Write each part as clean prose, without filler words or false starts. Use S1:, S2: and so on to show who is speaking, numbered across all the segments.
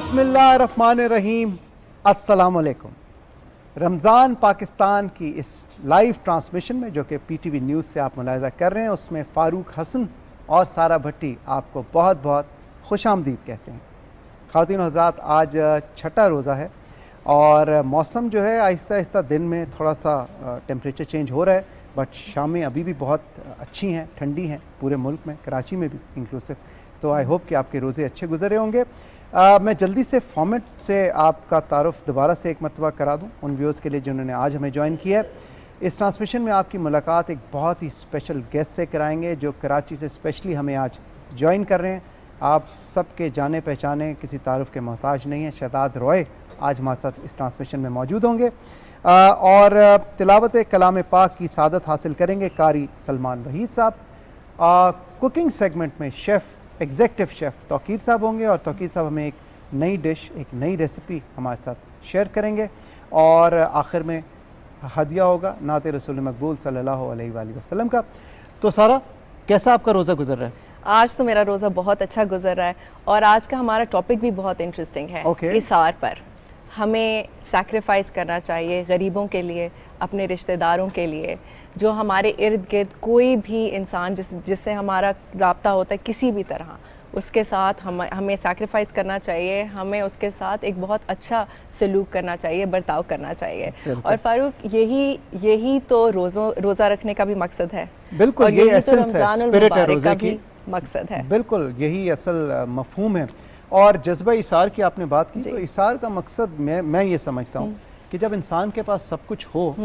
S1: बिस्मिल्लाहिर्रहमानिर्रहीम। अस्सलामुअलैकुम। रमज़ान पाकिस्तान की इस लाइव ट्रांसमिशन में जो कि पीटीवी न्यूज़ से आप मुलाहिज़ा कर रहे हैं, उसमें फ़ारूक हसन और सारा भट्टी आपको बहुत बहुत खुशामदीद कहते हैं। ख़वातीन और हज़रात, आज छठा रोज़ा है और मौसम जो है आहिस्ता आहिस्ता दिन में थोड़ा सा टेम्परेचर चेंज हो रहा है, बट शामें अभी भी बहुत अच्छी हैं, ठंडी हैं पूरे मुल्क में, कराची में भी इंक्लूसिव। तो आई होप कि आपके रोज़े अच्छे गुजरे होंगे। मैं जल्दी से फॉर्मेट से आपका तारुफ दोबारा से एक मरतबा करा दूं उन व्यूअर्स के लिए जिन्होंने आज हमें ज्वाइन किया है। इस ट्रांसमिशन में आपकी मुलाकात एक बहुत ही स्पेशल गेस्ट से कराएंगे जो कराची से स्पेशली हमें आज ज्वाइन कर रहे हैं। आप सबके जाने पहचाने किसी तारुफ के मोहताज नहीं हैं। शहजाद रॉय आज हमारे साथ इस ट्रांसमिशन में मौजूद होंगे और तिलावत कलाम पाक की सादत हासिल करेंगे कारी सलमान वहीद साहब। कुकिंग सेगमेंट में शेफ़ एग्जेक्टिव शेफ़ तौकीर साहब होंगे और तौकीर साहब हमें एक नई डिश, एक नई रेसिपी हमारे साथ शेयर करेंगे और आखिर में हदिया होगा नाते रसूल मकबूल सल्लल्लाहु अलैहि वसल्लम का। तो सारा, कैसा आपका रोज़ा गुजर रहा है?
S2: आज तो मेरा रोज़ा बहुत अच्छा गुजर रहा है और आज का हमारा टॉपिक भी बहुत इंटरेस्टिंग है। इसार पर हमें सैक्रिफाइस करना चाहिए गरीबों के लिए, अपने रिश्तेदारों के लिए, जो हमारे इर्द गिर्द कोई भी इंसान जिससे हमारा राब्ता होता है किसी भी तरह, उसके साथ हमें सैक्रिफाइस करना चाहिए। हमें उसके साथ एक बहुत अच्छा सलूक करना चाहिए, बर्ताव करना चाहिए। और फारूक, यही तो रोज़ा रखने का भी मकसद है।
S1: बिल्कुल,
S2: ये
S1: एसेंस है, स्पिरिट है रोज़े की,
S2: मकसद है।
S1: बिल्कुल यही असल मफहूम है। और जज्बा इसार की आपने बात की, तो इसार का मकसद मैं ये समझता हूँ कि जब इंसान के पास सब कुछ हो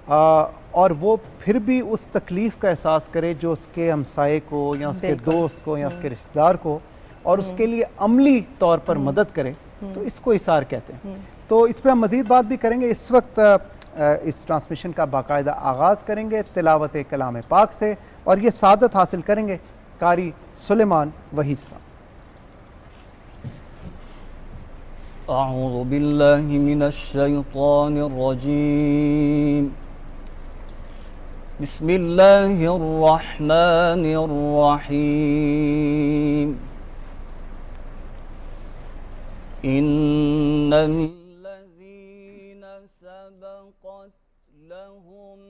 S1: और वो फिर भी उस तकलीफ़ का एहसास करे जो उसके हमसाये को या उसके दोस्त को या उसके रिश्तेदार को, और उसके लिए अमली तौर पर मदद करे, तो इसको इसार कहते हैं। तो इस पर हम मज़ीद बात भी करेंगे। इस वक्त इस ट्रांसमिशन का बाकायदा आगाज़ करेंगे तिलावत कलाम पाक से और ये सादत हासिल करेंगे कारी सुलेमान वहीद साहब।
S3: अऊज़ु बिल्लाहि मिनश शैतानिर रजीम। बिस्मिल्लाहिर रहमानिर रहीम। इन्नल लज़ीना सबक़त लहुम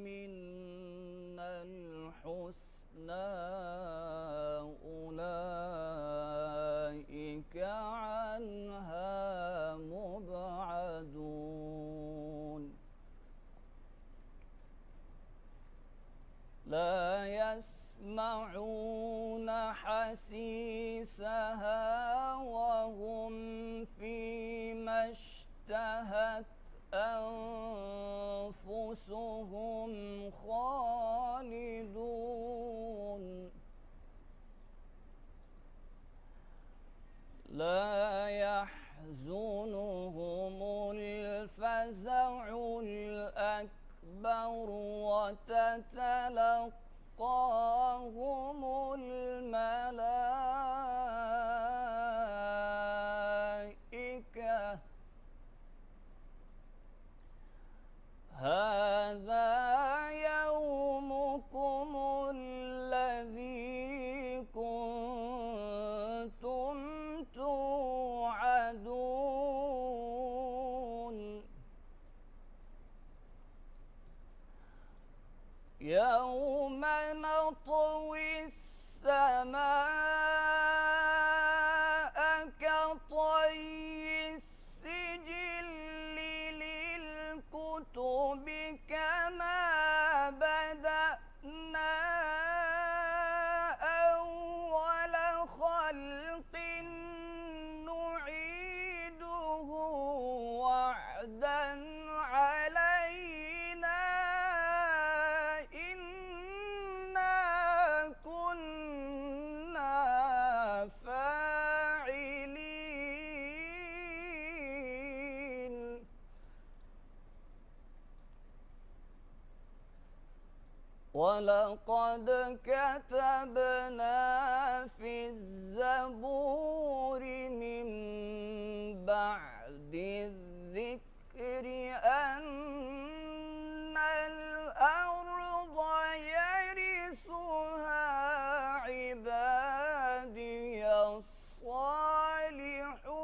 S3: मिन्नल हुस्ना उलाइका अन्हा मुबअदून। ला यस्मऊन हसीसहा वहुम फीमा इश्तहत अनफुसुहुम खालिदून। ला यहज़ुनुहुमुल फ़ज़अुल अकबर वततलक़्क़ाहुमुल मलाइका हाज़ा यौमुकुमुल्लज़ी कुन्तुम तुअदून। यौम नत्वी अस्समाअ कत्वय्यि सिजिल्लि लिलकुतुबि कमा बदअना अव्वल खल्क़िन नुईदुहु वअदन अलैना इन्ना कुन्ना फाइलीन। वलक़द कतबना फ़िज़्ज़बूर मिन बअदि ज़िक्रि अन्नल अर्ज़ यरिसुहा इबादियस सालिहून।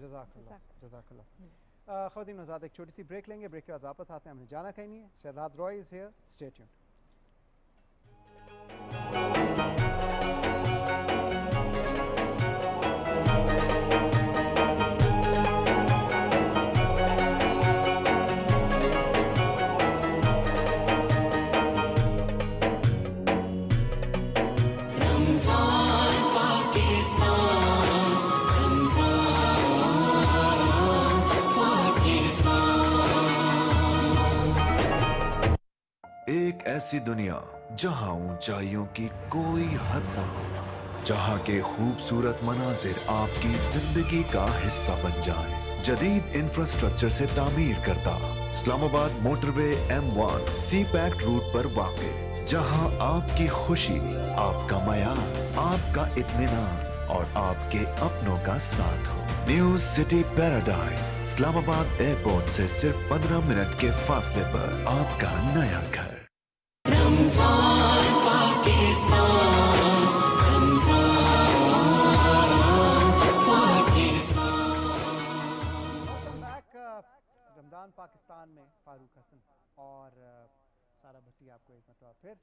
S1: जज़ाकल्लाह। ख़वातीन हज़रात, एक छोटी सी ब्रेक लेंगे, ब्रेक के बाद वापस आते हैं। हमने जाना कहीं नहीं है। Shehzad Roy is here, stay tuned.
S4: एक ऐसी दुनिया जहां ऊंचाइयों की कोई हद न हो, जहां के खूबसूरत मनाजिर आपकी जिंदगी का हिस्सा बन जाएं। जदीद इंफ्रास्ट्रक्चर से तामीर करता इस्लामाबाद मोटरवे M1 सी पैक्ट रूट पर वाक़, जहां आपकी खुशी, आपका मयार, आपका इत्मीनान और आपके अपनों का साथ हो। New city paradise Islamabad airport से सिर्फ 15 मिनट के फासले पर आपका नया घर।
S5: रमजान पाकिस्तान, रमजान पाकिस्तान।
S1: रमज़ान पाकिस्तान में फ़ारूक हसन और सारा भट्टी आपको एक मरतबा फिर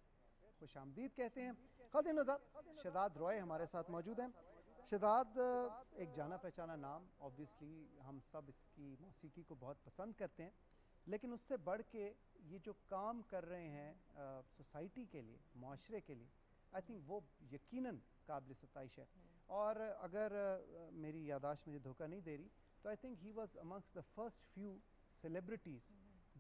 S1: खुश आमदीद कहते हैं। ख़वातीन हज़रात, शहजाद रॉय हमारे साथ मौजूद हैं। शहजाद एक जाना पहचाना नाम, ऑब्वियसली हम सब इसकी मौसीकी को बहुत पसंद करते हैं, लेकिन उससे बढ़ के ये जो काम कर रहे हैं सोसाइटी के लिए, माशरे के लिए, आई थिंक वो यकीनन काबिल सताइश है। और अगर मेरी यादाश्त मुझे धोखा नहीं दे रही तो I think he was amongst the first few celebrities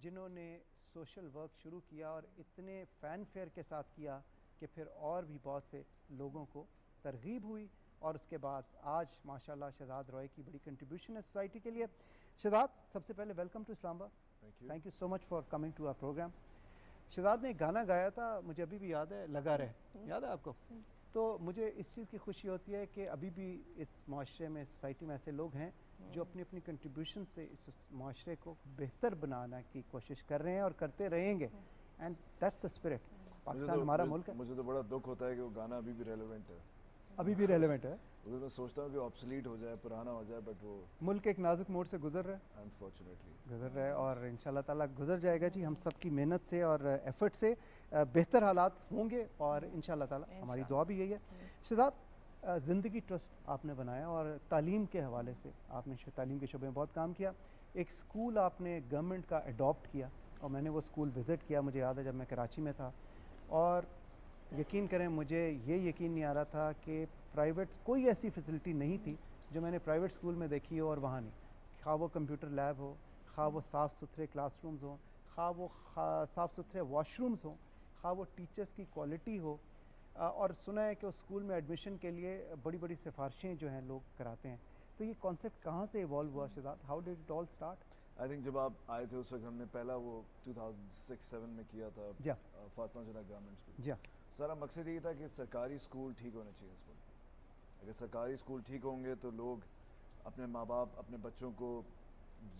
S1: जिन्होंने सोशल वर्क शुरू किया और इतने फ़ैन फेयर के साथ किया कि फिर और भी बहुत से लोगों को तरगीब हुई। और उसके बाद आज माशाल्लाह शहजाद रॉय की बड़ी कंट्रीब्यूशन है सोसाइटी के लिए। शहजाद, सबसे पहले welcome to Islamabad. Thank you so much for coming to our programme. Shehzad ने एक गाना गाया था, मुझे अभी भी याद है, लगा रहे, याद है आपको? तो मुझे इस चीज़ की खुशी होती है कि अभी भी इस माशरे में, सोसाइटी में ऐसे लोग हैं जो अपनी अपनी कंट्रीब्यूशन से इस माशरे को बेहतर बनाने की कोशिश कर रहे हैं और करते रहेंगे। And that's the spirit. Pakistan हमारा मुल्क है।
S6: मुझे तो बड़ा दुख होता है कि वो गाना अभी भी रेलेवेंट है,
S1: अभी भी रेलेवेंट है।
S6: मैं सोचता हूँ कि ऑब्सोलीट हो जाए, पुराना हो जाए, बट वो
S1: मुल्क एक नाजुक मोड़ से गुजर रहा है,
S6: अनफॉर्चुनेटली
S1: गुजर रहा है, और इंशाल्लाह ताला गुजर जाएगा जी। हम सब की मेहनत से और एफर्ट से बेहतर हालात होंगे और इंशाल्लाह ताला हमारी दुआ भी यही है। शहजाद, ज़िंदगी ट्रस्ट आपने बनाया और तालीम के हवाले से आपने तालीम के शोबे में बहुत काम किया। एक स्कूल आपने गवर्नमेंट का अडॉप्ट किया और मैंने वो स्कूल विज़िट किया, मुझे याद है जब मैं कराची में था। और यकीन करें, मुझे ये यकीन नहीं आ रहा था कि प्राइवेट कोई ऐसी फैसिलिटी नहीं थी जो मैंने प्राइवेट स्कूल में देखी हो और वहाँ नहीं। खा वो कंप्यूटर लैब हो, खा वो साफ़ सुथरे क्लासरूम्स हों, खा वो साफ़ सुथरे वॉशरूम्स हों, खा वो टीचर्स की क्वालिटी हो। और सुना है कि उस स्कूल में एडमिशन के लिए बड़ी बड़ी सिफारिशें जो हैं लोग कराते हैं। तो ये कॉन्सेप्ट कहाँ से इवॉल्व हुआ Shehzad? How did it all start?
S6: I think जब आप आए थे उस वक्त हमने पहला वो 2006-7 में किया था फातिमा जना गवर्नमेंट स्कूल।
S1: जी,
S6: सारा मकसद ये था कि सरकारी स्कूल ठीक होने चाहिए इस मुल्क में। अगर सरकारी स्कूल ठीक होंगे तो लोग अपने माँ बाप अपने बच्चों को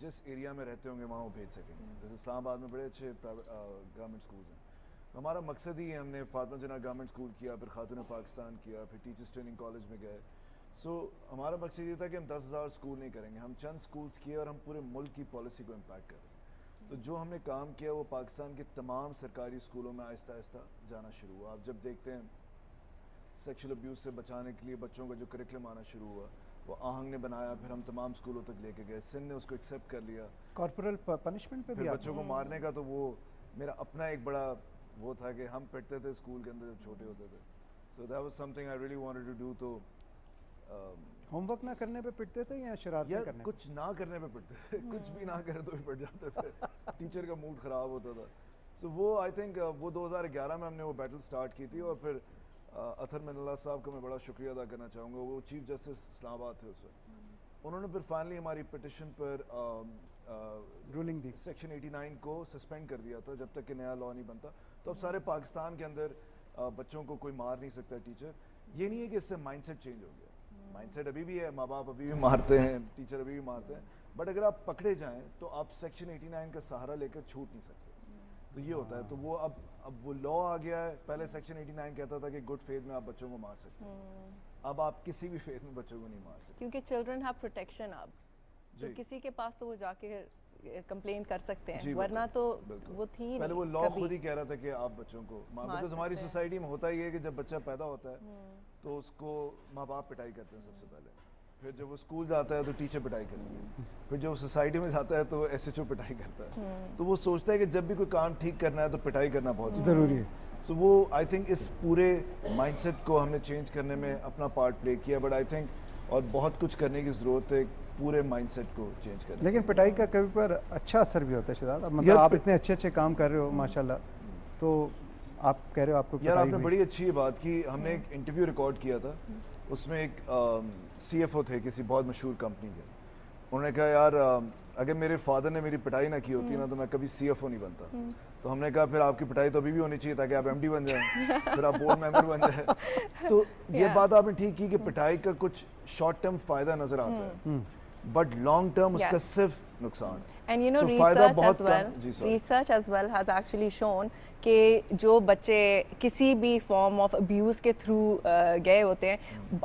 S6: जिस एरिया में रहते होंगे वहाँ वो भेज सकेंगे। जैसे इस्लामाबाद में बड़े अच्छे प्राइवेट गवर्नमेंट स्कूल्स हैं, हमारा मकसद ही है, हमने फातिमा जिन्ना गवर्नमेंट स्कूल किया, फिर खातून पाकिस्तान किया, फिर टीचर्स ट्रेनिंग कॉलेज में गए। सो हमारा मकसद ये था कि हम 10,000 स्कूल नहीं करेंगे, हम चंद स्कूल्स किए और हम पूरे मुल्क की पॉलिसी को इम्पैक्ट करें। तो जो हमने काम किया वो पाकिस्तान के तमाम सरकारी स्कूलों में आहिस्ता आहिस्ता जाना शुरू हुआ। आप जब देखते हैं सेक्सुअल अब्यूज़ से बचाने के लिए बच्चों का जो करिकुलम आना शुरू हुआ, वो आहंग ने बनाया, फिर हम तमाम स्कूलों तक लेके गए, सिंध ने उसको एक्सेप्ट कर लिया।
S1: कॉर्पोरल पनिशमेंट पे भी
S6: फिर बच्चों को मारने का तो वो मेरा अपना एक बड़ा वो था कि हम पिटते थे स्कूल के अंदर जब छोटे होते थे। So that was something I really wanted to do. तो
S1: होमवर्क ना करने पे पिटते थे या शरारतें करने?
S6: कुछ ना करने पे पिटते थे, कुछ भी ना करे तो भी पिट जाते थे। टीचर का मूड ख़राब होता था। सो वो आई थिंक वो 2011 में हमने वो बैटल स्टार्ट की थी। और फिर अथर मिनल्ला साहब का मैं बड़ा शुक्रिया अदा करना चाहूँगा, वो चीफ जस्टिस इस्लामाबाद थे उस वक्त। उन्होंने फिर फाइनली हमारी पिटिशन पर
S1: रूलिंग दी,
S6: सेक्शन 89 को सस्पेंड कर दिया था जब तक कि नया लॉ नहीं बनता। तो अब सारे पाकिस्तान के अंदर बच्चों को कोई मार नहीं सकता टीचर। ये नहीं है कि इससे माइंडसेट चेंज हो गया, माइंडसेट अभी भी है, माँ बाप अभी भी मारते हैं, टीचर अभी भी मारते हैं, बट अगर आप पकड़े जाएं तो आप सेक्शन 89 का सहारा लेकर छूट नहीं सकते। तो ये होता है। तो वो अब वो लॉ आ गया है। पहले सेक्शन 89 कहता था कि गुड फेथ में आप बच्चों को मार सकते हैं, अब आप किसी भी फेथ में बच्चों को नहीं मार सकते,
S2: क्योंकि चिल्ड्रन हैव प्रोटेक्शन। अब तो किसी के पास तो वो जाके कंप्लेन कर सकते हैं, वरना तो वो थी नहीं।
S6: पहले वो लॉ खुद ही कह रहा था कि आप बच्चों को बिकॉज हमारी सोसाइटी में होता ही है कि जब बच्चा पैदा होता है तो उसको माँ बाप पिटाई करते हैं सबसे पहले, फिर जब वो स्कूल जाता है तो टीचर पिटाई करती है, फिर जब वो सोसाइटी में जाता है तो SHO पिटाई करता है। तो वो सोचता है कि जब भी कोई काम ठीक करना है तो पिटाई करना बहुत
S1: ज़रूरी है।
S6: सो वो आई थिंक इस पूरे माइंडसेट को हमने चेंज करने में अपना पार्ट प्ले किया। बट आई थिंक और बहुत कुछ करने की ज़रूरत है पूरे माइंडसेट को चेंज करने।
S1: लेकिन पिटाई का कभी पर अच्छा असर भी होता है शहजाद। मतलब आप इतने अच्छे अच्छे काम कर रहे हो माशाल्लाह, तो आप कह रहे हो आपको
S6: यार आपने बड़ी अच्छी बात की। हमने एक इंटरव्यू रिकॉर्ड किया था, उसमें एक CFO थे किसी बहुत मशहूर कंपनी के। उन्होंने कहा यार अगर मेरे फादर ने मेरी पिटाई ना की होती ना तो मैं कभी CFO नहीं बनता। तो हमने कहा फिर आपकी पिटाई तो अभी भी होनी चाहिए ताकि आप MD बन जाएं, फिर आप बोर्ड मेंबर बन जाए। तो ये बात आपने ठीक की कि पिटाई का कुछ शॉर्ट टर्म फायदा नजर आता है, बट लॉन्ग टर्म उसका सिर्फ नुकसान।
S2: And you know, research as well has actually shown कि जो बच्चे किसी भी फॉर्म ऑफ अब्यूज़ के थ्रू गए होते हैं,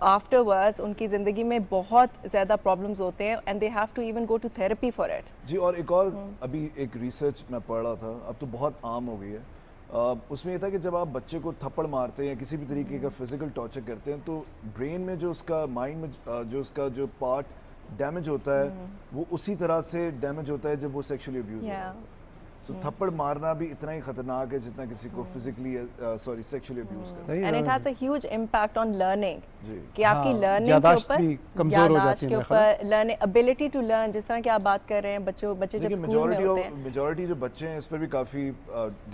S2: आफ्टरवर्ड्स उनकी ज़िंदगी में बहुत ज़्यादा प्रॉब्लम्स होते हैं and they have to even go to therapy for it.
S6: जी, और एक और अभी एक रिसर्च मैं पढ़ रहा था, अब तो बहुत आम हो गई है। उसमें ये था कि जब आप बच्चे को थप्पड़ मारते हैं या किसी भी तरीके का फिजिकल टॉर्चर करते हैं तो ब्रेन में जो उसका माइंड में जो उसका जो पार्ट डैमेज होता है वो उसी तरह से डैमेज होता है जब वो सेक्सुअली अब्यूज होता है। तो थप्पड़ मारना भी इतना ही खतरनाक है जितना किसी को फिजिकली सेक्सुअली अब्यूज करना।
S2: And it has a huge impact on learning कि आपकी लर्निंग
S1: याददाश्त
S2: के
S1: भी
S2: ऊपर,
S1: कमजोर हो जाती
S2: के
S1: है,
S2: ऊपर लर्निंग एबिलिटी टू लर्न, जिस तरह की आप बात कर रहे हैं, बच्चे जब स्कूल में होते हैं,
S6: मेजॉरिटी जो बच्चे हैं इस पर भी काफी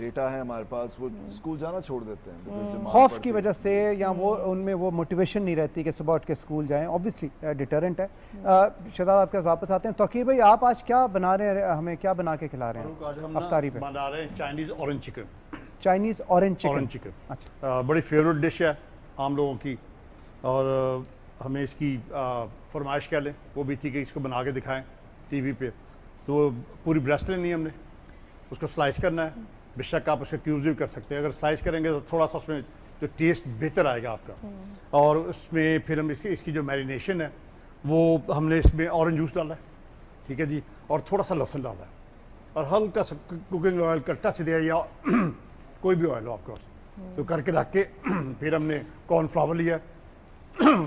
S6: डेटा है हमारे पास, वो स्कूल जाना छोड़ देते हैं
S1: खौफ की वजह से, या वो उनमें वो मोटिवेशन नहीं रहती कि सुबह उठ के स्कूल जाएं। ऑब्वियसली डिटरेंट है। शहजाद आपके पास वापस आते हैं। तौकीर भाई आप आज क्या बना रहे हैं, हमें क्या बना के खिला रहे हैं अफ्तारी पे?
S7: बना रहे हैं Chinese orange chicken.
S1: Chinese orange chicken
S7: अच्छा, बड़ी फेवरेट डिश है आम लोगों की, और हमें इसकी फरमाइश क्या लें वो भी थी कि इसको बना के दिखाएं टीवी पे। तो पूरी ब्रेस्ट लेनी है हमने, उसको स्लाइस करना है, बेशक आप उसके क्यूब्स भी कर सकते हैं। अगर स्लाइस करेंगे तो थोड़ा सा उसमें जो टेस्ट बेहतर आएगा आपका। और उसमें फिर हम इसकी जो मैरिनेशन है वो हमने इसमें ऑरेंज जूस डाला है, ठीक है जी, और थोड़ा सा लहसुन डाला है, और हल्का सा कुकिंग ऑयल का टच दिया या कोई भी ऑयल हो आपके पास, तो करके रख के फिर हमने कॉर्नफ्लावर लिया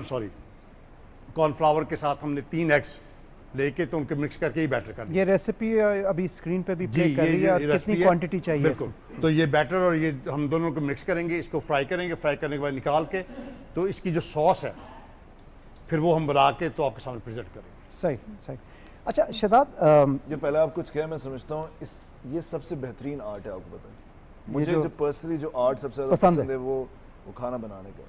S7: सॉरी कॉर्नफ्लावर के साथ हमने 3 एग्स लेके तो उनके मिक्स करके ही बैटर कर दिया।
S1: ये रेसिपी अभी स्क्रीन पे भी प्ले कर रही है, और कितनी क्वांटिटी चाहिए?
S7: बिल्कुल। तो ये बैटर और ये हम दोनों को मिक्स करेंगे, इसको फ्राई करेंगे, फ्राई करने के बाद निकाल के तो इसकी जो सॉस है फिर वो हम बना के तो आपके सामने प्रेजेंट करेंगे।
S1: सही सही। अच्छा शहजाद,
S6: ये पहले आप कुछ कहें, मैं समझता हूँ ये सबसे बेहतरीन आर्ट है। आपको पता है मुझे जो पर्सनली जो आर्ट सबसे ज़्यादा पसंद है वो खाना बनाने का,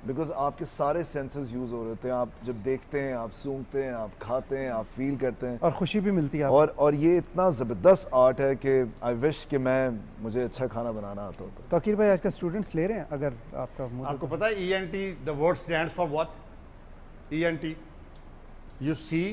S6: बिकॉज आपके सारे सेंसेस यूज़ हो रहे होते हैं। आप जब देखते हैं, आप सूंघते हैं, आप खाते हैं, आप फील करते हैं,
S1: और खुशी भी मिलती है।
S6: और ये इतना ज़बरदस्त आर्ट है कि आई विश कि मुझे अच्छा खाना बनाना आता होता।
S1: तौकीर भाई आजकल स्टूडेंट्स ले रहे हैं, अगर
S7: आपको पता है ENT the word stands for what? ENT, you see,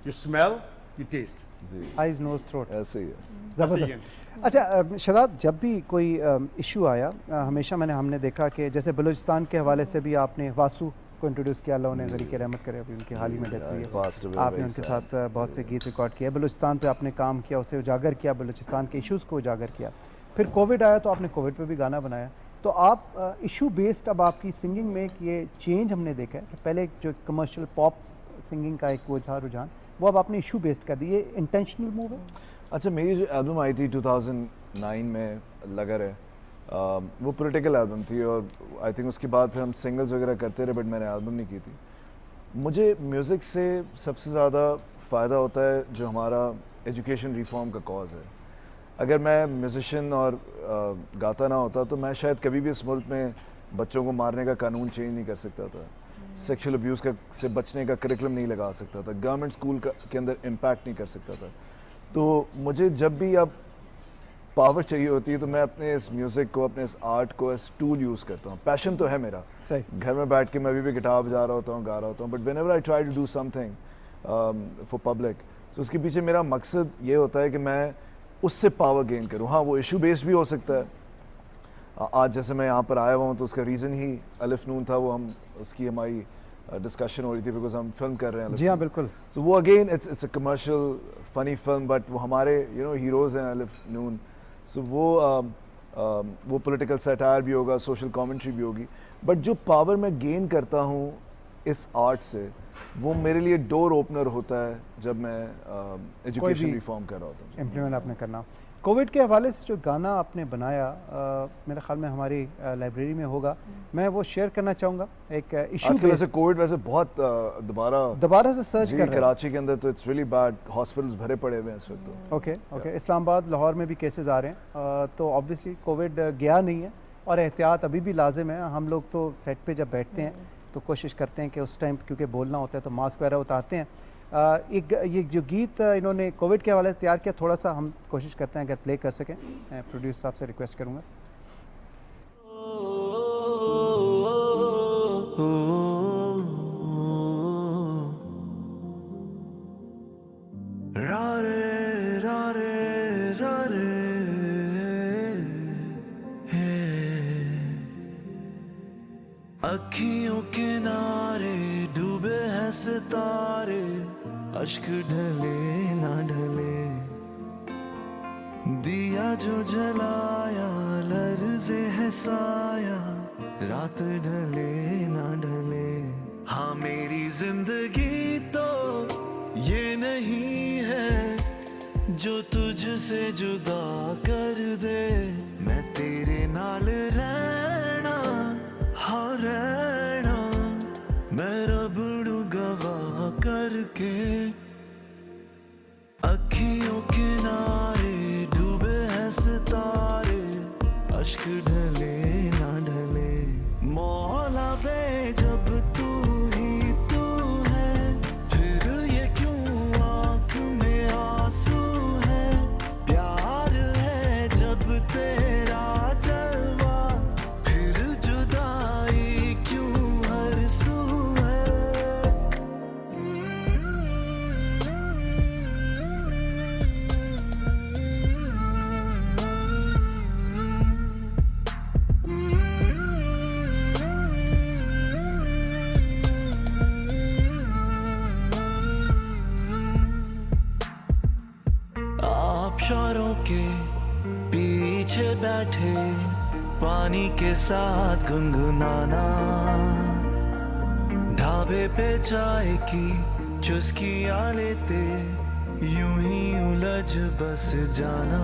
S7: you smell, ये टेस्ट।
S6: जी
S1: आइज नोज थ्रोट,
S6: ऐसे ही है।
S1: ज़बरदस्त। अच्छा शदाब, जब भी कोई इशू आया हमेशा हमने देखा कि जैसे बलूचिस्तान के हवाले से भी आपने वासु को इंट्रोड्यूस किया, अल्लाह उन्हें गरी की रहमत करे, अभी उनकी हाल ही में डेथ हुई है। आपने उनके साथ बहुत से गीत रिकॉर्ड किए, बलूचिस्तान पे आपने काम किया, उसे उजागर किया, बलूचिस्तान के इश्यूज़ को उजागर किया। फिर कोविड आया तो आपने कोविड पे भी गाना बनाया। तो आप इशू बेस्ड अब आपकी सिंगिंग में ये चेंज हमने देखा है कि पहले जो कमर्शियल पॉप सिंगिंग का एक वो था रुझान, वो अब आपने इशू बेस्ड कर दी, ये इंटेंशनल मूव है?
S6: अच्छा, मेरी जो एल्बम आई थी 2009 में लगा रहे, वो पॉलिटिकल एल्बम थी और आई थिंक उसके बाद फिर हम सिंगल्स वगैरह करते रहे, बट मैंने एल्बम नहीं की थी। मुझे म्यूज़िक से सबसे ज़्यादा फ़ायदा होता है जो हमारा एजुकेशन रिफॉर्म का कॉज है। अगर मैं म्यूज़िशियन और गाता ना होता तो मैं शायद कभी भी इस मुल्क में बच्चों को मारने का कानून चेंज नहीं कर सकता था, सेक्सुअल अब्यूज़ का से बचने का करिकुलम नहीं लगा सकता था, गवर्नमेंट स्कूल के अंदर इम्पैक्ट नहीं कर सकता था। तो मुझे जब भी अब पावर चाहिए होती है तो मैं अपने इस म्यूज़िक को, अपने इस आर्ट को एज टूल यूज़ करता हूँ। पैशन तो है मेरा,
S1: सही,
S6: घर में बैठ के मैं अभी भी गिटार बजा रहा होता हूँ, गा रहा होता हूँ, but whenever I try to do something for public, तो उसके पीछे मेरा मकसद ये होता है कि मैं उससे पावर गेन करूँ। हाँ, वो इशू बेस्ड भी हो सकता है। आज जैसे मैं यहाँ पर आया हुआ हूँ तो उसका रीज़न ही अलिफ नून था, वो हम उसकी हमारी डिस्कशन हो रही थी बिकॉज हम फिल्म कर रहे हैं।
S1: जी हाँ, बिल्कुल।
S6: तो वो again it's a commercial funny film, but वो हमारे हीरोज़ हैं अलिफ नून। सो वो पॉलिटिकल सैटायर भी होगा, सोशल कमेंट्री भी होगी, बट जो पावर मैं गेन करता हूँ इस आर्ट से, वो मेरे लिए डोर ओपनर होता है जब मैं एजुकेशन रिफॉर्म कर रहा होता हूँ।
S1: इम्प्लीमेंट आपने करना। कोविड के हवाले से जो गाना आपने बनाया मेरे ख्याल में हमारी लाइब्रेरी में होगा, मैं वो शेयर करना चाहूँगा। एक इशू
S6: वैसे कोविड वैसे बहुत
S1: दोबारा से सर्च कर रहे हैं
S6: कराची के अंदर, तो इट्स रियली बैड, हॉस्पिटल्स भरे पड़े हुए हैं इस वक्त। तो
S1: ओके इस्लामाबाद, लाहौर में भी केसेस आ रहे हैं, तो ऑब्वियसली कोविड गया नहीं है और एहतियात अभी भी लाजिम है। हम लोग तो सेट पे जब बैठते हैं तो कोशिश करते हैं कि उस टाइम क्योंकि बोलना होता है तो मास्क वगैरह उतारते हैं। एक ये जो गीत इन्होंने कोविड के हवाले से तैयार किया, थोड़ा सा हम कोशिश करते हैं अगर प्ले कर सकें। मैं प्रोड्यूसर साहब से रिक्वेस्ट करूँगा।
S8: अखियों किनारे डूबे हैं सितारे, अश्क ढले ना ढले, दिया जो जलाया लर्ज़े है साया, रात ढले ना ढले। हाँ, मेरी जिंदगी तो ये नहीं है जो तुझसे जुदा कर दे, मैं तेरे नाल रहना, हाँ रहना, मैं रबड़ू गवाह करके। अखियों किनारे डूबे हैं सितारे, अश्क ढले ना ढले, मौला वे जब तू ही तू है, फिर ये क्यों आँख में आंसू है, प्यार है जब तेरा जलवा, फिर जुदाई क्यों हर सू है। आबशारों के पीछे बैठे पानी के साथ गुनगुनाना, ढाबे पे चाय की चुस्कियां लेते यूं ही उलझ बस जाना।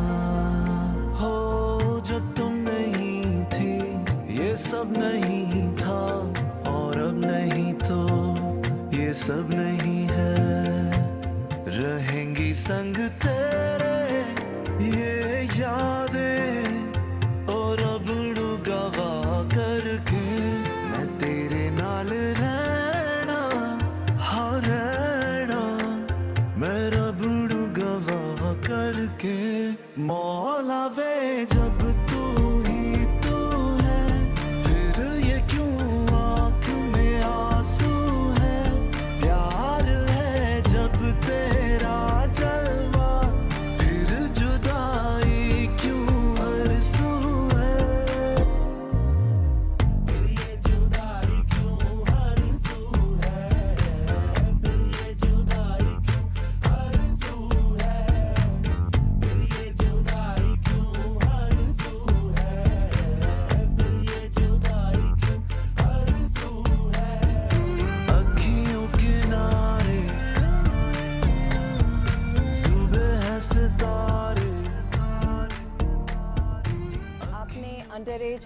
S8: हो जब तुम नहीं थी ये सब नहीं था, और अब नहीं तो ये सब नहीं है, रहेंगी संग तेरे ये यादें, और अब गवाह करके मैं तेरे नाल रहना, हाँ रहना, मैं रबड़ू गवाह करके। मौला वे जब तू ही तू है, फिर ये क्यों आँख में आंसू है, प्यार है जब तेरा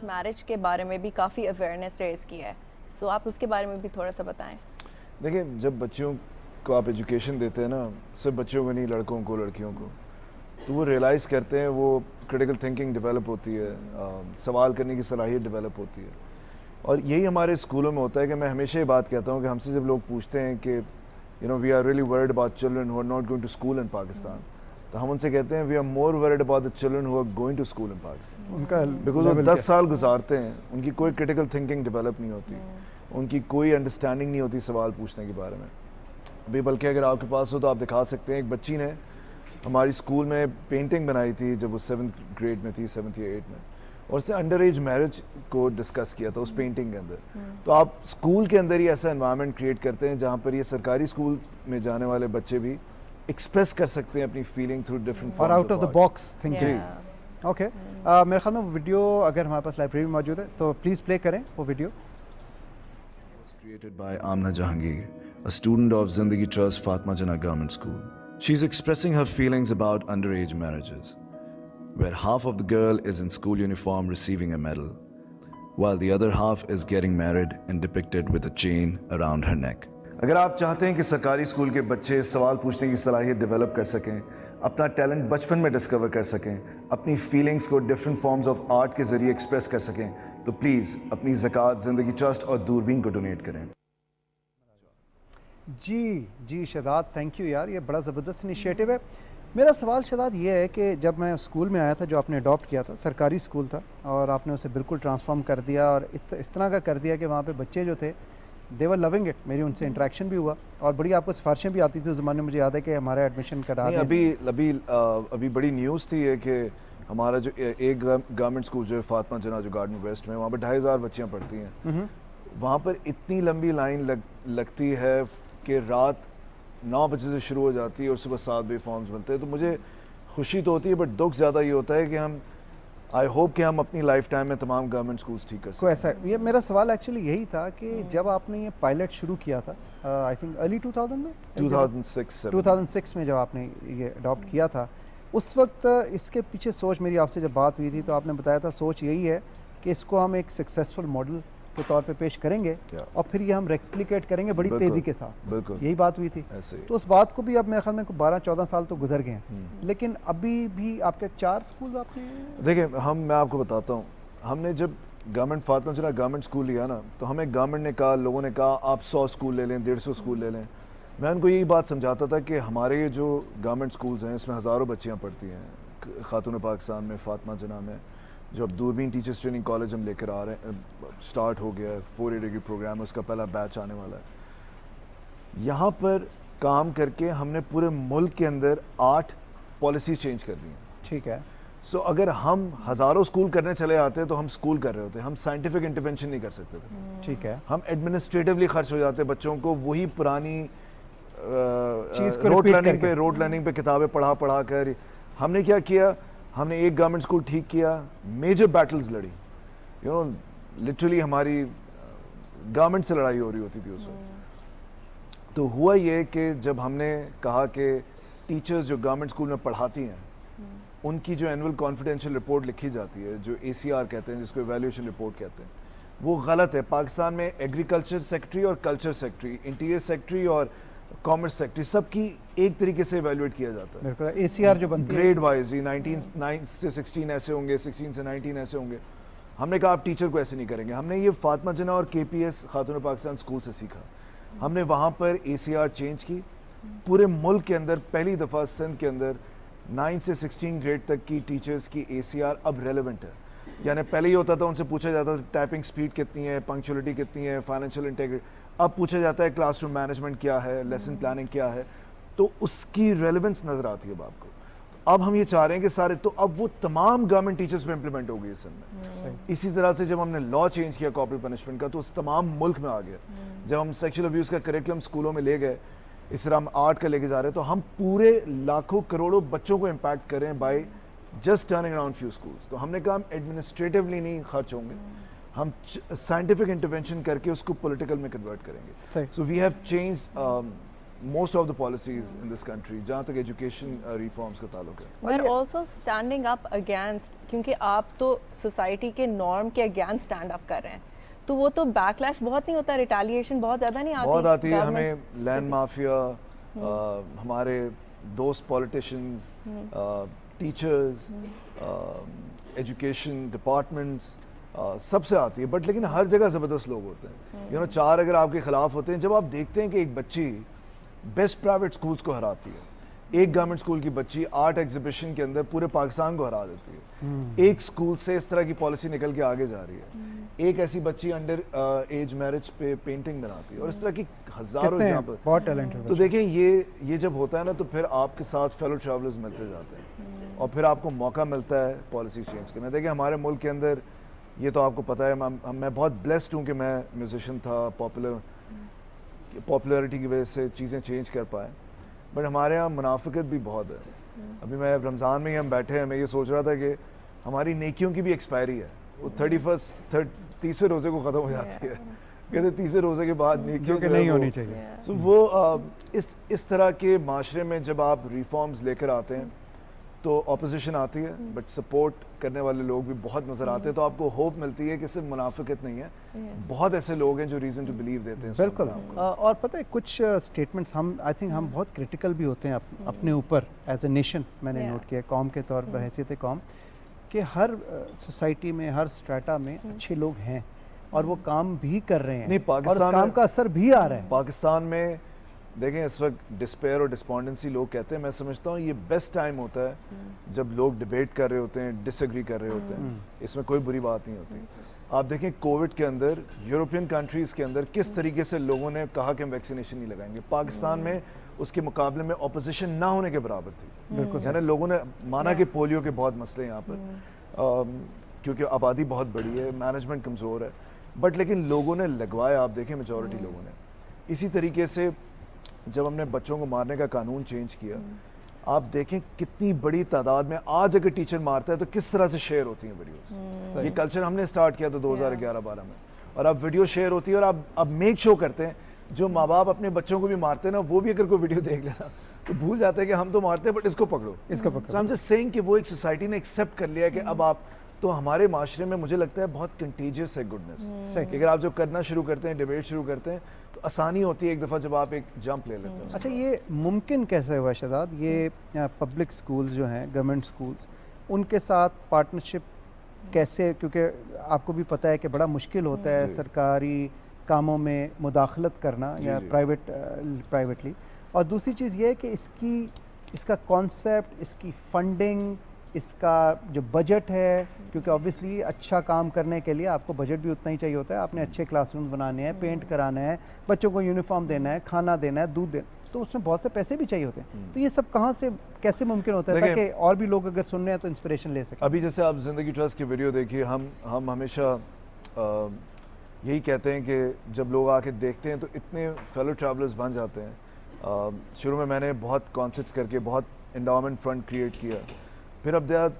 S2: मैरिज के बारे में भी काफ़ी अवेयरनेस रेज की है, सो आप उसके बारे में भी थोड़ा सा बताएं।
S6: देखिए, जब बच्चों को आप एजुकेशन देते हैं ना, सिर्फ बच्चों को नहीं, लड़कों को, लड़कियों को, तो वो रियलाइज़ करते हैं, वो क्रिटिकल थिंकिंग डेवलप होती है, सवाल करने की सलाहियत डेवलप होती है। और यही हमारे स्कूलों में होता है कि मैं हमेशा ये बात कहता हूँ कि हमसे जब लोग पूछते हैं कि you know we are really worried about children who are not going to school in Pakistan, तो हम उनसे कहते हैं we are more worried about the children who are going to school in Pakistan.
S1: उनका
S6: बिकॉज वो 10 साल गुजारते हैं, उनकी कोई क्रिटिकल थिंकिंग डेवलप नहीं होती, उनकी कोई अंडरस्टैंडिंग नहीं होती सवाल पूछने के बारे में। अभी बल्कि अगर आपके पास हो तो आप दिखा सकते हैं, एक बच्ची ने हमारी स्कूल में पेंटिंग बनाई थी जब वो 7th ग्रेड में थी, 7th या 8th में, और उससे अंडर एज मैरिज को डिस्कस किया था उस पेंटिंग के अंदर। तो आप स्कूल के अंदर ही ऐसा एनवायरनमेंट क्रिएट करते हैं जहाँ पर ये सरकारी स्कूल में जाने वाले बच्चे भी एक्सप्रेस कर सकते हैं अपनी फीलिंग थ्रू डिफरेंट
S1: और out of the box thinking. Okay, मेरे ख्याल में वो वीडियो अगर हमारे पास लाइब्रेरी में मौजूद है तो प्लीज़ प्ले करें वो video.
S4: Created by Amna Jahangir, a student of Zindagi Trust Fatma Jana Government School. She's expressing her feelings about underage marriages, where half of the girl is in school uniform receiving a medal, while the other half is getting married and depicted with a chain around her neck. अगर आप चाहते हैं कि सरकारी school के बच्चे सवाल पूछने की सलाहियत डेवलप कर सकें, अपना टैलेंट बचपन में डिस्कवर कर सकें, अपनी फीलिंग्स को डिफरेंट फॉर्म्स ऑफ आर्ट के ज़रिए एक्सप्रेस कर सकें, तो प्लीज़ अपनी ज़कात ज़िंदगी ट्रस्ट और दूरबीन को डोनेट करें।
S1: जी शहजाद, थैंक यू यार, ये बड़ा ज़बरदस्त इनिशिएटिव है। मेरा सवाल शहजाद ये है कि जब मैं स्कूल में आया था, जो आपने अडॉप्ट किया था, सरकारी स्कूल था, और आपने उसे बिल्कुल ट्रांसफॉर्म कर दिया और इस तरह का कर दिया कि वहाँ पे बच्चे जो थे दे वर लविंग इट। मेरी उनसे इंटरेक्शन भी हुआ और बड़ी आपको सिफारिशें भी आती थी उस ज़माने में, मुझे याद है कि हमारा एडमिशन करा दें।
S6: अभी बड़ी न्यूज़ थी है कि हमारा जो एक गवर्नमेंट स्कूल जो है फातिमा जना जो गार्डन वेस्ट में, वहाँ पर 2500 बच्चियाँ पढ़ती हैं। वहाँ पर इतनी लंबी लाइन लगती है कि रात 9 बजे से शुरू हो जाती है और सुबह 7 बजे फॉर्म्स बनते हैं। तो मुझे खुशी तो होती है, बट दुख ज़्यादा ये होता है कि हम आई होप कि हम अपनी लाइफ टाइम में तमाम गवर्नमेंट स्कूल्स ठीक कर सकें।
S1: ऐसा, ये मेरा सवाल एक्चुअली यही था कि जब आपने ये पायलट शुरू किया था, आई थिंक अर्ली 2000 में, 2006 में जब आपने ये अडॉप्ट किया था, उस वक्त इसके पीछे सोच, मेरी आपसे जब बात हुई थी तो आपने बताया था सोच यही है कि इसको हम एक सक्सेसफुल मॉडल के तौर पे पेश करेंगे और फिर ये हम रेप्लिकेट करेंगे बड़ी तेज़ी के साथ।
S6: बिल्कुल
S1: यही बात हुई थी। तो उस बात को भी अब मेरे ख्याल में 12-14 साल तो गुजर गए हैं, लेकिन अभी भी आपके 4 स्कूल आपने। देखिए,
S6: मैं आपको बताता हूँ, हमने जब गवर्नमेंट फातिमा जना गवर्नमेंट स्कूल लिया ना, तो हमें गवर्नमेंट ने कहा, लोगों ने कहा आप 100 स्कूल ले लें, 150 स्कूल ले लें। मैं उनको यही बात समझाता था कि हमारे ये जो गवर्नमेंट स्कूल्स हैं इसमें हज़ारों बच्चियाँ पढ़ती हैं। खातून पाकिस्तान में, फातिमा जना में, जो अब दूरबीन टीचर्स ट्रेनिंग कॉलेज हम लेकर आ रहे हैं, स्टार्ट हो गया है, 4 डिग्री प्रोग्राम है, उसका पहला बैच आने वाला है। यहाँ पर काम करके हमने पूरे मुल्क के अंदर 8 पॉलिसी चेंज कर दी हैं।
S1: ठीक है।
S6: सो अगर हम हज़ारों स्कूल करने चले आते तो हम स्कूल कर रहे होते, हम साइंटिफिक इंटरवेंशन नहीं कर सकते थे।
S1: ठीक है।
S6: हम एडमिनिस्ट्रेटिवली खर्च हो जाते बच्चों को, वही पुरानी रोड लर्निंग पे किताबें पढ़ा कर। हमने क्या किया, हमने एक गवर्नमेंट स्कूल ठीक किया, मेजर बैटल्स लड़ी, यू नो लिटरली हमारी गवर्नमेंट से लड़ाई हो रही होती थी उस वक्त। तो हुआ ये कि जब हमने कहा कि टीचर्स जो गवर्नमेंट स्कूल में पढ़ाती हैं उनकी जो एनुअल कॉन्फिडेंशियल रिपोर्ट लिखी जाती है, जो ACR कहते हैं, जिसको एवेल्यूएशन रिपोर्ट कहते हैं, वो गलत है। पाकिस्तान में एग्रीकल्चर सेक्रेटरी और कल्चर सेक्रेटरी, इंटीरियर सेक्रेटरी और कॉमर्स सेक्रेटरी, सबकी एक तरीके से एवेल्युएट किया जाता है।
S1: ACR जो बनती है
S6: ग्रेड वाइज, 19 से 16 ऐसे होंगे, 16 से 19 ऐसे होंगे। हमने कहा आप टीचर को ऐसे नहीं करेंगे। हमने ये फातिमा जना और KPS खातून पाकिस्तान स्कूल से सीखा। हमने वहाँ पर ACR चेंज की। पूरे मुल्क के अंदर पहली दफ़ा सिंध के अंदर 9 से 16 ग्रेड तक की टीचर्स की ACR अब रेलेवेंट है। यानी पहले ही होता था, उनसे पूछा जाता था टाइपिंग स्पीड कितनी है, पंक्चुअलिटी कितनी है, फाइनेंशियल इंटेग्रिटी। अब पूछा जाता है क्लासरूम मैनेजमेंट क्या है, लेसन प्लानिंग क्या है। तो उसकी रेलेवेंस नज़र आती है अब आपको। अब हम ये चाह रहे हैं कि सारे, तो अब वो तमाम गवर्नमेंट टीचर्स पे इंप्लीमेंट हो गई इस में। इसी तरह से जब हमने लॉ चेंज किया कॉर्पोरेट पनिशमेंट का, तो उस तमाम मुल्क में आ गया। जब हम सेक्सुअल अब्यूज़ का करिकुलम स्कूलों में ले गए, इस तरह हम आर्ट का लेके जा रहे हैं, तो हम पूरे लाखों करोड़ों बच्चों को इम्पैक्ट करें by just turning around few schools. तो हमने कहा हम एडमिनिस्ट्रेटिवली नहीं खर्च होंगे, हम साइंटिफिक इंटरवेंशन करके उसको पॉलिटिकल में कन्वर्ट करेंगे। So we have changed most of the policies in this country जहाँ तक education reforms का ताल्लुक है.
S2: We're also standing up against, क्योंकि आप तो सोसाइटी के नॉर्म के अगेंस्ट स्टैंड अप कर रहे हैं, तो वो तो बैकलैश बहुत नहीं होता, रिटेलिएशन बहुत ज़्यादा नहीं आती?
S6: बहुत आती है हमें, लैंड माफिया, हमारे दोस्त पॉलिटिशियंस, टीचर्स, एजुकेशन डिपार्टमेंट्स, सबसे आती है. बट लेकिन हर जगह ज़बरदस्त लोग होते हैं. यू नो, 4 अगर आपके खिलाफ होते हैं. जब आप देखते हैं कि एक बच्ची बेस्ट प्राइवेट स्कूल्स को हराती है, एक गवर्नमेंट स्कूल की बच्ची आर्ट एग्जीबिशन के अंदर पूरे पाकिस्तान को हरा देती है, एक स्कूल से इस तरह की पॉलिसी निकल के आगे जा रही है, एक ऐसी बच्ची अंडर एज मैरिज पे पेंटिंग बनाती है, और इस तरह की हजारों एग्जाम्पल.
S1: बहुत टैलेंटेड.
S6: तो देखें, ये जब होता है ना, तो फिर आपके साथ फेलो ट्रैवलर्स मिलते जाते हैं और फिर आपको मौका मिलता है पॉलिसी चेंज करने. देखिए, हमारे मुल्क के अंदर ये तो आपको पता है, मैं बहुत ब्लेस्ड हूँ कि मैं म्यूजिशियन था, पॉपुलैरिटी की वजह से चीज़ें चेंज कर पाए. बट हमारे यहाँ मुनाफिकत भी बहुत है. अभी मैं रमज़ान में ही हम बैठे हैं, मैं ये सोच रहा था कि हमारी नेकियों की भी एक्सपायरी है. वो 30वें रोज़े को ख़त्म हो जाती है. कहते 30वें रोज़े के बाद नेकियों
S1: के नहीं होनी चाहिए.
S6: तो वो इस तरह के माशरे में जब आप रिफॉर्म्स लेकर आते हैं तो ऑपोजिशन आती है, बट सपोर्ट करने वाले लोग भी बहुत नज़र आते हैं. तो आपको होप मिलती है कि सिर्फ मुनाफिकत नहीं है, बहुत ऐसे लोग हैं जो रीज़न टू बिलीव देते हैं.
S1: बिल्कुल. और पता है, कुछ स्टेटमेंट्स आई थिंक हम बहुत क्रिटिकल भी होते हैं अपने ऊपर एज ए नेशन. मैंने नोट किया कौम के तौर पर, हैसियत कौम, कि हर सोसाइटी में, हर स्ट्रेटा में अच्छे लोग हैं और वो काम भी कर रहे हैं.
S6: नहीं, पाकिस्तान
S1: और उस काम का असर भी आ रहा है.
S6: पाकिस्तान में देखें, इस वक्त डिस्पेयर और डिस्पॉन्डेंसी लोग कहते हैं. मैं समझता हूँ ये बेस्ट टाइम होता है जब लोग डिबेट कर रहे होते हैं, डिसएग्री कर रहे होते हैं. इसमें कोई बुरी बात नहीं होती. आप देखें, कोविड के अंदर यूरोपियन कंट्रीज़ के अंदर किस तरीके से लोगों ने कहा कि हम वैक्सीनेशन नहीं लगाएंगे. पाकिस्तान में उसके मुकाबले में ऑपोजिशन ना होने के बराबर थी. बिल्कुल. यानी लोगों ने माना कि पोलियो के बहुत मसले हैं यहाँ पर, क्योंकि आबादी बहुत बड़ी है, मैनेजमेंट कमज़ोर है, बट लेकिन लोगों ने लगवाया. आप देखें, मेजॉरिटी लोगों ने. इसी तरीके से जब हमने बच्चों को मारने का कानून चेंज किया, आप देखें कितनी बड़ी तादाद में आज अगर टीचर मारता है तो किस तरह से शेयर होती हैं वीडियोस. ये कल्चर हमने स्टार्ट किया था 2011-12 में, और अब वीडियो शेयर होती है. और अब मेक शो करते हैं, जो माँ बाप अपने बच्चों को भी मारते हैं ना, वो भी अगर कोई वीडियो देख लेना तो भूल जाते हैं कि हम तो मारते हैं, बट इसको पकड़ो, इसको पकड़ो. हम जस्ट सेइंग कि वो एक सोसाइटी ने एक्सेप्ट कर लिया कि अब आप, तो हमारे माशरे में मुझे लगता है बहुत कंटेजियस है गुडनेस. अगर आप जो करना शुरू करते हैं, डिबेट शुरू करते हैं, तो आसानी होती है एक दफ़ा जब आप एक जंप ले लेते हैं.
S1: अच्छा, ये मुमकिन कैसे हुआ शहजाद? ये पब्लिक स्कूल्स जो हैं, गवर्नमेंट स्कूल्स, उनके साथ पार्टनरशिप कैसे? क्योंकि आपको भी पता है कि बड़ा मुश्किल होता है सरकारी कामों में मुदाखलत करना या प्राइवेटली. और दूसरी चीज़ ये है कि इसका कॉन्सेप्ट, इसकी फंडिंग, इसका जो बजट है, क्योंकि ऑब्वियसली अच्छा काम करने के लिए आपको बजट भी उतना ही चाहिए होता है. आपने अच्छे क्लासरूम बनाने हैं, पेंट कराना है, बच्चों को यूनिफॉर्म देना है, खाना देना है, दूध देना, तो उसमें बहुत से पैसे भी चाहिए होते हैं. तो ये सब कहाँ से कैसे मुमकिन होता है ताकि और भी लोग अगर सुन रहे हैं तो इंस्पिरेशन ले सकें?
S6: अभी जैसे आप ज़िंदगी ट्रस्ट की वीडियो देखिए, हम हमेशा यही कहते हैं कि जब लोग आके देखते हैं तो इतने फेलो ट्रैवलर्स बन जाते हैं. शुरू में मैंने बहुत कॉन्सर्ट्स करके बहुत एंडाउमेंट फंड क्रिएट किया. फिर अब they are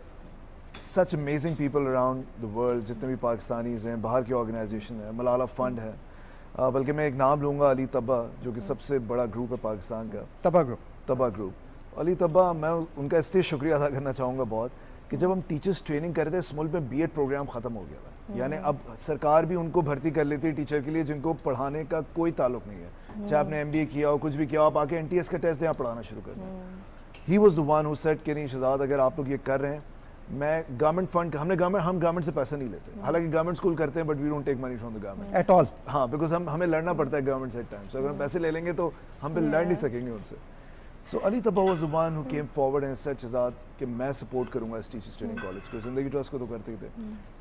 S6: such amazing people around the world, जितने भी पाकिस्तानीज़ हैं, बाहर की ऑर्गेनाइजेशन है, मलाला फंड है, बल्कि मैं एक नाम लूँगा, अली तब्बा, जो कि सबसे बड़ा ग्रुप है पाकिस्तान का. तब्बा ग्रुप. अली तब्बा, मैं उनका इसलिए शुक्रिया अदा करना चाहूँगा बहुत, कि जब हम टीचर्स ट्रेनिंग कर रहे थे, इस मुल्क में बीएड प्रोग्राम ख़त्म हो गया था. यानी अब सरकार भी उनको भर्ती कर लेती है टीचर के लिए जिनको पढ़ाने का कोई ताल्लुक नहीं है. चाहे आपने MBA किया हो, कुछ भी किया हो, आप आके NTS का टेस्ट यहाँ पढ़ाना शुरू कर दें. He was the one who said कि नहीं शहजाद, अगर आप लोग ये कर रहे हैं, मैं गवर्नमेंट फंड, हम गवर्नमेंट से पैसा नहीं लेते. हालांकि गवर्नमेंट स्कूल करते हैं, but we don't take money from the government at all. हाँ, बिकॉज हमें लड़ना पड़ता है गवर्नमेंट से एट टाइम्स. अगर हम पैसे ले लेंगे तो हम भी लड़ नहीं सकेंगे उनसे. So Ali Tabba was the one who came forward and said Shahzad कि मैं सपोर्ट करूंगा इस टीचर्स ट्रेनिंग कॉलेज को. जिंदगी ट्रस्ट को तो करते ही थे.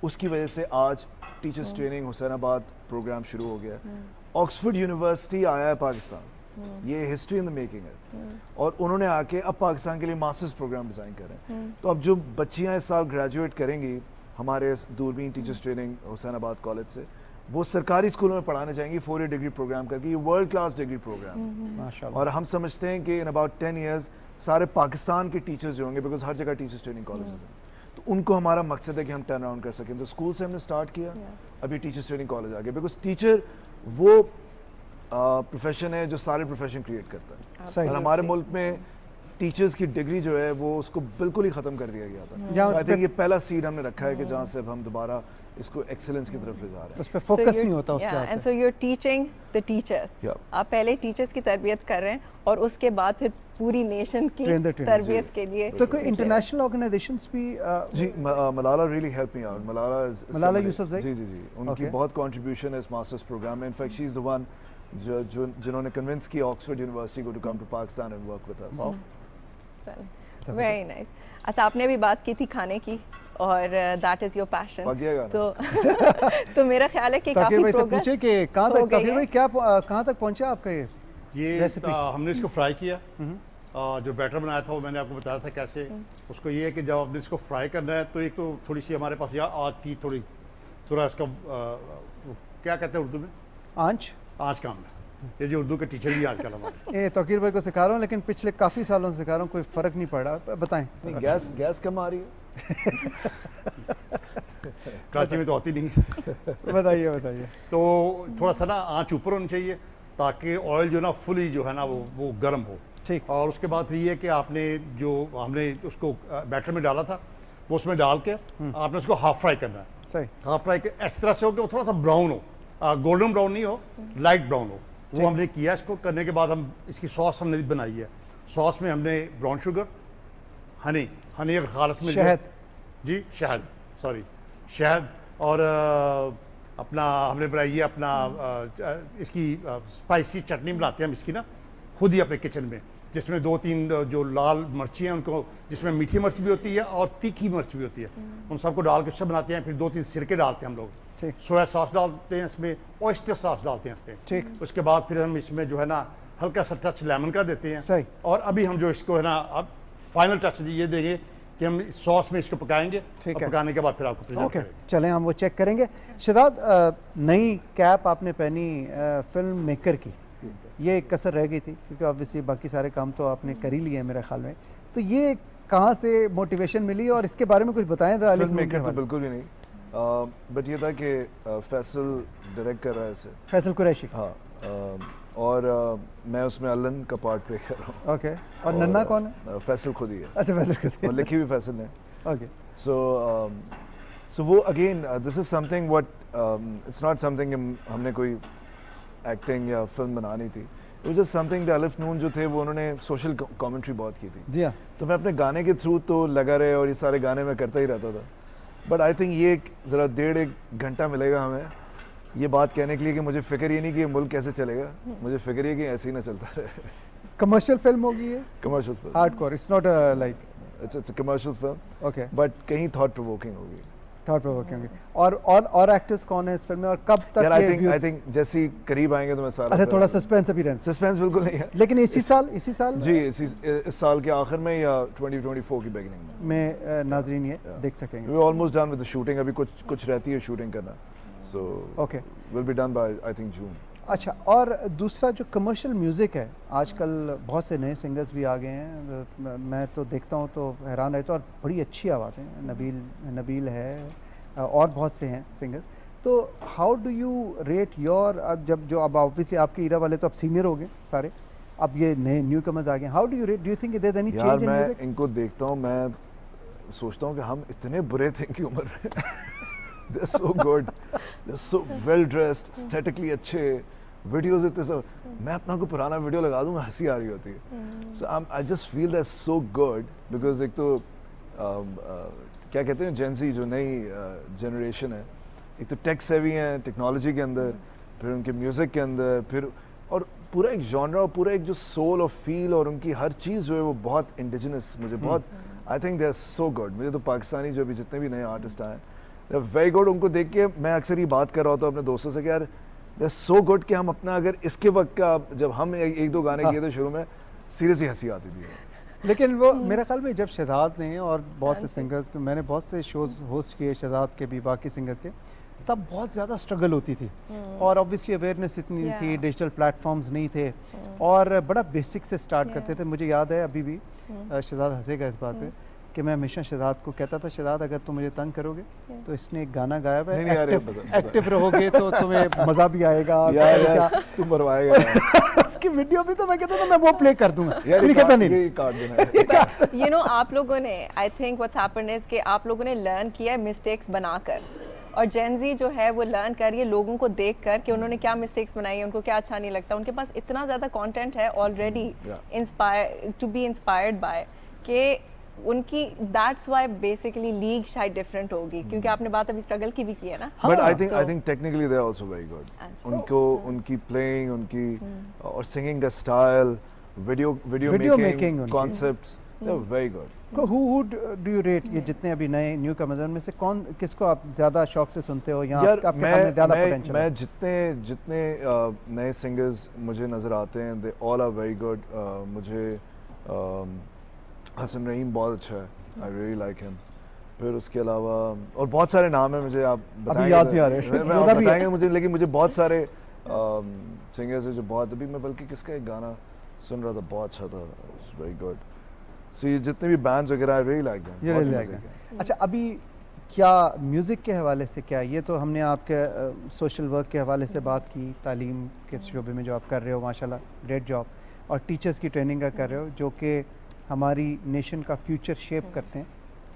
S6: उसकी वजह से आज टीचर्स ट्रेनिंग हुसैनाबाद प्रोग्राम शुरू हो गया. ऑक्सफोर्ड यूनिवर्सिटी आया है पाकिस्तान, ये हिस्ट्री इन द मेकिंग है. और उन्होंने आके अब पाकिस्तान के लिए मास्टर्स प्रोग्राम डिज़ाइन कर रहे हैं. तो अब जो बच्चियां इस साल ग्रेजुएट करेंगी हमारे दूरबीन टीचर्स ट्रेनिंग हुसैनाबाद कॉलेज से, वो सरकारी स्कूलों में पढ़ाने जाएंगी 4 ईयर डिग्री प्रोग्राम करके. ये वर्ल्ड क्लास डिग्री प्रोग्राम है. और हम समझते हैं कि इन अबाउट 10 ईयर्स सारे पाकिस्तान के टीचर्स जो होंगे, बिकॉज हर जगह टीचर्स ट्रेनिंग कॉलेज हैं, तो उनको हमारा मकसद है कि हम टर्न अराउंड कर सकें. तो स्कूल से हमने स्टार्ट किया, अभी टीचर्स ट्रेनिंग कॉलेज आ गया. बिकॉज टीचर वो प्रोफेशन है जो सारे प्रोफेशन क्रिएट करता है।
S1: सही।
S6: और हमारे मुल्क में टीचर्स की डिग्री जो है वो उसको बिल्कुल ही ख़त्म कर दिया गया था। आई थिंक ये पहला सीड हमने रखा है कि जहाँ से अब हम दोबारा इसको एक्सेलेंस की तरफ ले जा रहे हैं।
S1: उस पर फोकस नहीं होता उसके
S2: and so you are teaching the teachers. आप पहले टीचर्स की तरबियत कर रहे हैं और उसके बाद फिर पूरी नेशन की तरबियत के लिए।
S1: तो कोई इंटरनेशनल ऑर्गेनाइजेशंस भी
S6: जी, Malala really help me out.
S1: Malala Yousafzai,
S6: जी, उनकी बहुत कंट्रीब्यूशन है इस मास्टर्स प्रोग्राम में। In fact she is the one जिन्होंने कन्विंस किया ऑक्सफोर्ड यूनिवर्सिटी को to come to Pakistan and work with us.
S2: Very nice. अच्छा, आपने भी बात की थी खाने की और दैट इज योर पैशन। तो मेरा ख्याल है कि काफी प्रोग्रेस
S1: पूछे कि कहां तक ताकिर भाई क्या कहां तक पहुंचा आपका ये रेसिपी?
S7: हमने इसको फ्राई किया। जो बैटर बनाया था वो मैंने आपको बताया था कैसे। उसको ये है कि जब आपने इसको फ्राई करना है तो एक तो थोड़ी सी हमारे पास आग की थोड़ा इसका क्या कहते हैं उर्दू में, आँच काम है। ये जो उर्दू के टीचर भी आजकल हमारे
S1: तौकीर भाई को सिखा रहा हूँ, लेकिन पिछले काफ़ी सालों से सिखा रहा हूँ, कोई फ़र्क नहीं पड़ रहा। बताएं।
S6: गैस कम आ रही है?
S7: कराची में तो आती नहीं।
S1: बताइए।
S7: तो थोड़ा सा ना आँच ऊपर होनी चाहिए ताकि ऑयल जो ना फुली जो है ना वो गर्म हो।
S1: ठीक।
S7: और उसके बाद फिर ये कि आपने जो हमने उसको बैटर में डाला था वो उसमें डाल के आपने उसको हाफ फ्राई करना है।
S1: सही।
S7: हाफ फ्राई इस तरह से हो कि वो थोड़ा सा ब्राउन हो, गोल्डन ब्राउन नहीं हो, लाइट ब्राउन हो। वो हमने किया। इसको करने के बाद हम इसकी सॉस हमने बनाई है। सॉस में हमने ब्राउन शुगर, हनी अगर खालस मिल जाए, जी शहद और अपना हमने बनाई है अपना इसकी स्पाइसी चटनी बनाते हैं हम इसकी ना खुद ही अपने किचन में, जिसमें 2-3 जो लाल मिर्ची हैं उनको, जिसमें मीठी मिर्च भी होती है और तीखी मिर्च भी होती है, उन सबको डाल के उससे बनाते हैं। फिर 2-3 सिरके डालते हैं हम लोग, सोया सॉस डालते हैं इसमें, ऑयस्टर सॉस डालते हैं इसमें।
S1: ठीक।
S7: उसके बाद फिर हम इसमें जो है ना हल्का सा टच लेमन का देते हैं।
S1: सही।
S7: और अभी हम जो इसको है ना अब फाइनल टच ये देंगे कि हम इस सॉस में इसको पकाएंगे। और पकाने के बाद फिर आपको प्रेजेंट करेंगे।
S1: चलें हम वो चेक करेंगे। शहजाद, नई कैप आपने पहनी फिल्म मेकर की, ये एक कसर रह गई थी क्योंकि ऑब्वियसली बाकी सारे काम तो आपने कर ही लिए हैं मेरे ख्याल में। तो ये कहाँ से मोटिवेशन मिली और इसके बारे में कुछ बताएं जरा।
S6: फिल्म मेकर तो बिल्कुल भी नहीं, बट ये था कि फैसल डायरेक्ट कर रहा है इसे, फैसल कुरैशी। हाँ, और मैं उसमें अल्लन का पार्ट प्ले कर रहा हूँ।
S1: ओके। और नन्ना कौन है?
S6: फैसल खुद ही है।
S1: अच्छा, फैसल खुद ही।
S6: और लिखी भी फैसल ने।
S1: ओके।
S6: सो वो again this is something what it's not something हमने कोई एक्टिंग या फिल्म बनानी थी। इट वाज जस्ट समथिंग अलिफ नून जो थे वो उन्होंने सोशल कमेंट्री बहुत की थी।
S1: जी हाँ।
S6: तो मैं अपने गाने के थ्रू तो लगा रहे और ये सारे गाने मैं करता ही रहता था। बट आई थिंक ये ज़रा 1.5 घंटा मिलेगा हमें ये बात कहने के लिए कि मुझे फिक्र ये नहीं कि ये मुल्क कैसे चलेगा, मुझे फिक्र ये कि ऐसे ही ना चलता रहे।
S1: कमर्शियल फिल्म होगी ये?
S6: Commercial film,
S1: hardcore, it's not like
S6: it's a commercial film.
S1: Okay.
S6: But कहीं थॉट प्रोवोकिंग होगी।
S1: थॉट प्रोवोकिंग होगी। और एक्टर्स कौन है इस फिल्म में और कब तक?
S6: यार आई थिंक जैसे ही करीब आएंगे तो मैं सारा।
S1: अच्छा, थोड़ा सस्पेंस अभी रहना।
S6: सस्पेंस बिल्कुल नहीं है,
S1: लेकिन इसी साल
S6: जी इस साल के आखिर में या 2024 की बिगिनिंग
S1: में नाजरीन ये देख सकेंगे।
S6: We almost done with the shooting, अभी कुछ रहती है शूटिंग करना, so
S1: okay
S6: will be done by I think June.
S1: अच्छा, और दूसरा जो कमर्शियल म्यूज़िक है, आजकल बहुत से नए सिंगर्स भी आ गए हैं, मैं तो देखता हूँ तो हैरान रहता हूँ, और बड़ी अच्छी आवाज़ है। नबील है और बहुत से हैं सिंगर्स। तो how do you rate your, अब ऑब्वियसली आपके इरा वाले तो अब सीनियर हो गए सारे, अब ये नए न्यू कमर्स आ गए, how do you rate, do you think there is any change in music?
S6: मैं इनको देखता हूँ, मैं सोचता हूँ कि हम इतने बुरे थे इनकी उम्र में। They're so good, they're so well dressed, aesthetically अच्छे, वीडियोस इतने सब। मैं अपना को पुराना वीडियो लगा दूंगा, हंसी आ रही होती है। So I just feel they're so good because एक तो क्या कहते हैं जेन ज़ी जो नई जनरेशन है, एक तो टेक सेवी हैं टेक्नोलॉजी के अंदर, फिर उनके म्यूज़िक के अंदर, फिर और पूरा एक जॉनरा और पूरा एक जो सोल और फील और उनकी हर चीज़ जो है वो बहुत इंडिजिनस, मुझे बहुत I think they are so good. मुझे तो पाकिस्तानी जो अभी जितने भी नए आर्टिस्ट आए दे आर वेरी गुड। उनको देख के मैं अक्सर ये बात कर रहा होता हूँ अपने दोस्तों से कि यार दे आर सो गुड कि हम अपना अगर इसके वक्त का जब हम एक दो गाने किए थे शुरू में, सीरियसली हंसी आती थी।
S1: लेकिन वो मेरे ख्याल में जब शहजाद ने और बहुत से सिंगर्स के, मैंने बहुत से शोज होस्ट किए शहजाद के भी, बाकी सिंगर्स के, तब बहुत ज़्यादा स्ट्रगल होती थी और ऑब्वियसली अवेयरनेस इतनी नहीं थी, डिजिटल प्लेटफॉर्म्स नहीं थे और बड़ा बेसिक से स्टार्ट करते थे। मुझे याद है अभी भी, शहजाद हंसेगा इस बात पे, कि मैं हमेशा शहजाद को कहता था, शहजाद अगर तुम मुझे तंग करोगे तो इसने एक गाना गाया हुआ
S6: नहीं,
S1: है,
S6: यार,
S1: एक्टिव रहोगे तो तुम्हें मज़ा भी आएगा।
S6: यार तुम मरवाएगा
S1: उसकी वीडियो भी तो मैं कहता था मैं वो प्ले कर दूंगा, लेकिन कहता नहीं।
S6: ये कार्ड देना है।
S2: यू नो आप लोगों ने, I think what's happened is कि आप लोगों ने लर्न किया है मिस्टेक्स बनाकर, और जेनजी जो है वो लर्न कर रही है लोगों को देखकर कि उन्होंने क्या मिस्टेक्स बनाई है, उनको क्या अच्छा नहीं लगता। उनके पास इतना ज़्यादा कंटेंट है already inspire to be inspired by कि उनकी, दैट्स व्हाई बेसिकली लीग शायद डिफरेंट होगी, क्योंकि आपने बात अभी स्ट्रगल की भी की है ना।
S6: But I think technically they are also very good. उनको उनकी प्लेइंग, उनकी और सिंगिंग का style, video making concepts, they are very good.
S1: Who do you rate ये जितने अभी नए न्यू कमर्स में से कौन, किसको आप ज़्यादा शौक से सुनते हो? यहाँ आपके सामने ज़्यादा पोटेंशियल है।
S6: मैं जितने नए सिंगर्स मुझे नज़र आते हैं, they all are very good. मुझे हसन रहीम बहुत अच्छा है, आई रियली लाइक हिम। फिर उसके अलावा और बहुत सारे नाम हैं, मुझे आप बताएंगे,
S1: याद नहीं आ रहे,
S6: आप बताएंगे मुझे, लेकिन मुझे बहुत सारे सिंगर्स हैं जो बहुत, अभी मैं बल्कि किसका एक गाना सुन रहा था, बहुत अच्छा था, वेरी गुड। सो ये जितने भी बैंड्स वगैरह, I really like them, really like them.
S1: अच्छा, अभी क्या म्यूज़िक के हवाले से क्या, ये तो हमने आपके सोशल वर्क के हवाले से बात की, तालीम के शोबे में जो आप कर रहे हो माशाल्लाह ग्रेट जॉब, और टीचर्स की ट्रेनिंग का कर रहे हो जो कि हमारी नेशन का फ्यूचर शेप करते हैं,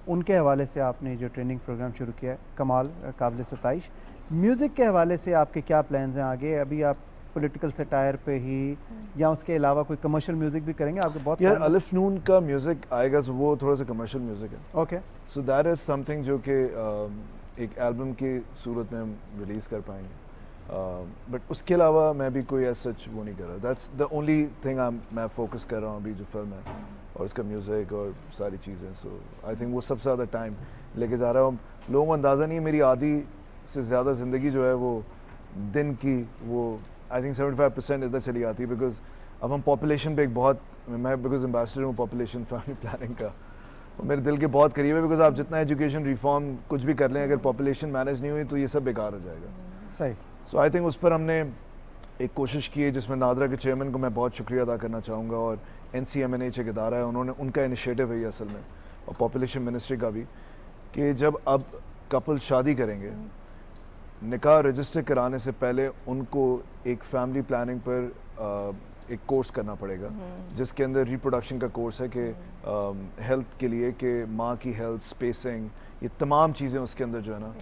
S1: उनके हवाले से आपने जो ट्रेनिंग प्रोग्राम शुरू किया है, कमाल, काबिल सताइश। म्यूज़िक के हवाले से आपके क्या प्लान्स हैं आगे? अभी आप पॉलिटिकल सटायर पे ही या उसके अलावा कोई कमर्शियल म्यूजिक भी करेंगे? आपके बहुत
S6: यार अलिफ नून का म्यूजिक आएगा, so वो थोड़ा सा कमर्शियल म्यूजिक है।
S1: Okay,
S6: so that is something जो कि एक एल्बम की सूरत में हम रिलीज कर पाएंगे, बट उसके अलावा मैं भी कोई ऐसा सच वो नहीं कर रहा। दैट्स द ओनली थिंग मैं फोकस कर रहा हूँ अभी, जो फिल्म है और उसका म्यूजिक और सारी चीज़ें। सो आई थिंक वो सबसे ज़्यादा टाइम लेके जा रहा हूँ। लोगों को अंदाज़ा नहीं है, मेरी आधी से ज़्यादा ज़िंदगी जो है वो दिन की, वो आई थिंक 75% इधर चली आती है, बिकॉज अब हम पॉपुलेशन पे एक बहुत, मैं बिकॉज एम्बेसडर हूँ पॉपुलेशन फैमिली प्लानिंग का, और मेरे दिल के बहुत करीब है, बिकॉज आप जितना एजुकेशन रिफॉर्म कुछ भी कर लें, अगर पॉपुलेशन मैनेज नहीं हुई तो ये सब बेकार हो जाएगा।
S1: सही।
S6: सो आई थिंक उस पर हमने एक कोशिश की है, जिसमें नादरा के चेयरमैन को मैं बहुत शुक्रिया अदा करना चाहूँगा, और NCMNH एक इदारा है, उन्होंने, उनका इनिशिएटिव है ये असल में, और पॉपुलेशन मिनिस्ट्री का भी, कि जब अब कपल शादी करेंगे, निकाह रजिस्टर कराने से पहले उनको एक फैमिली प्लानिंग पर एक कोर्स करना पड़ेगा, जिसके अंदर रिप्रोडक्शन का कोर्स है कि हेल्थ के लिए, कि माँ की हेल्थ, स्पेसिंग, ये तमाम चीज़ें उसके अंदर जो है ना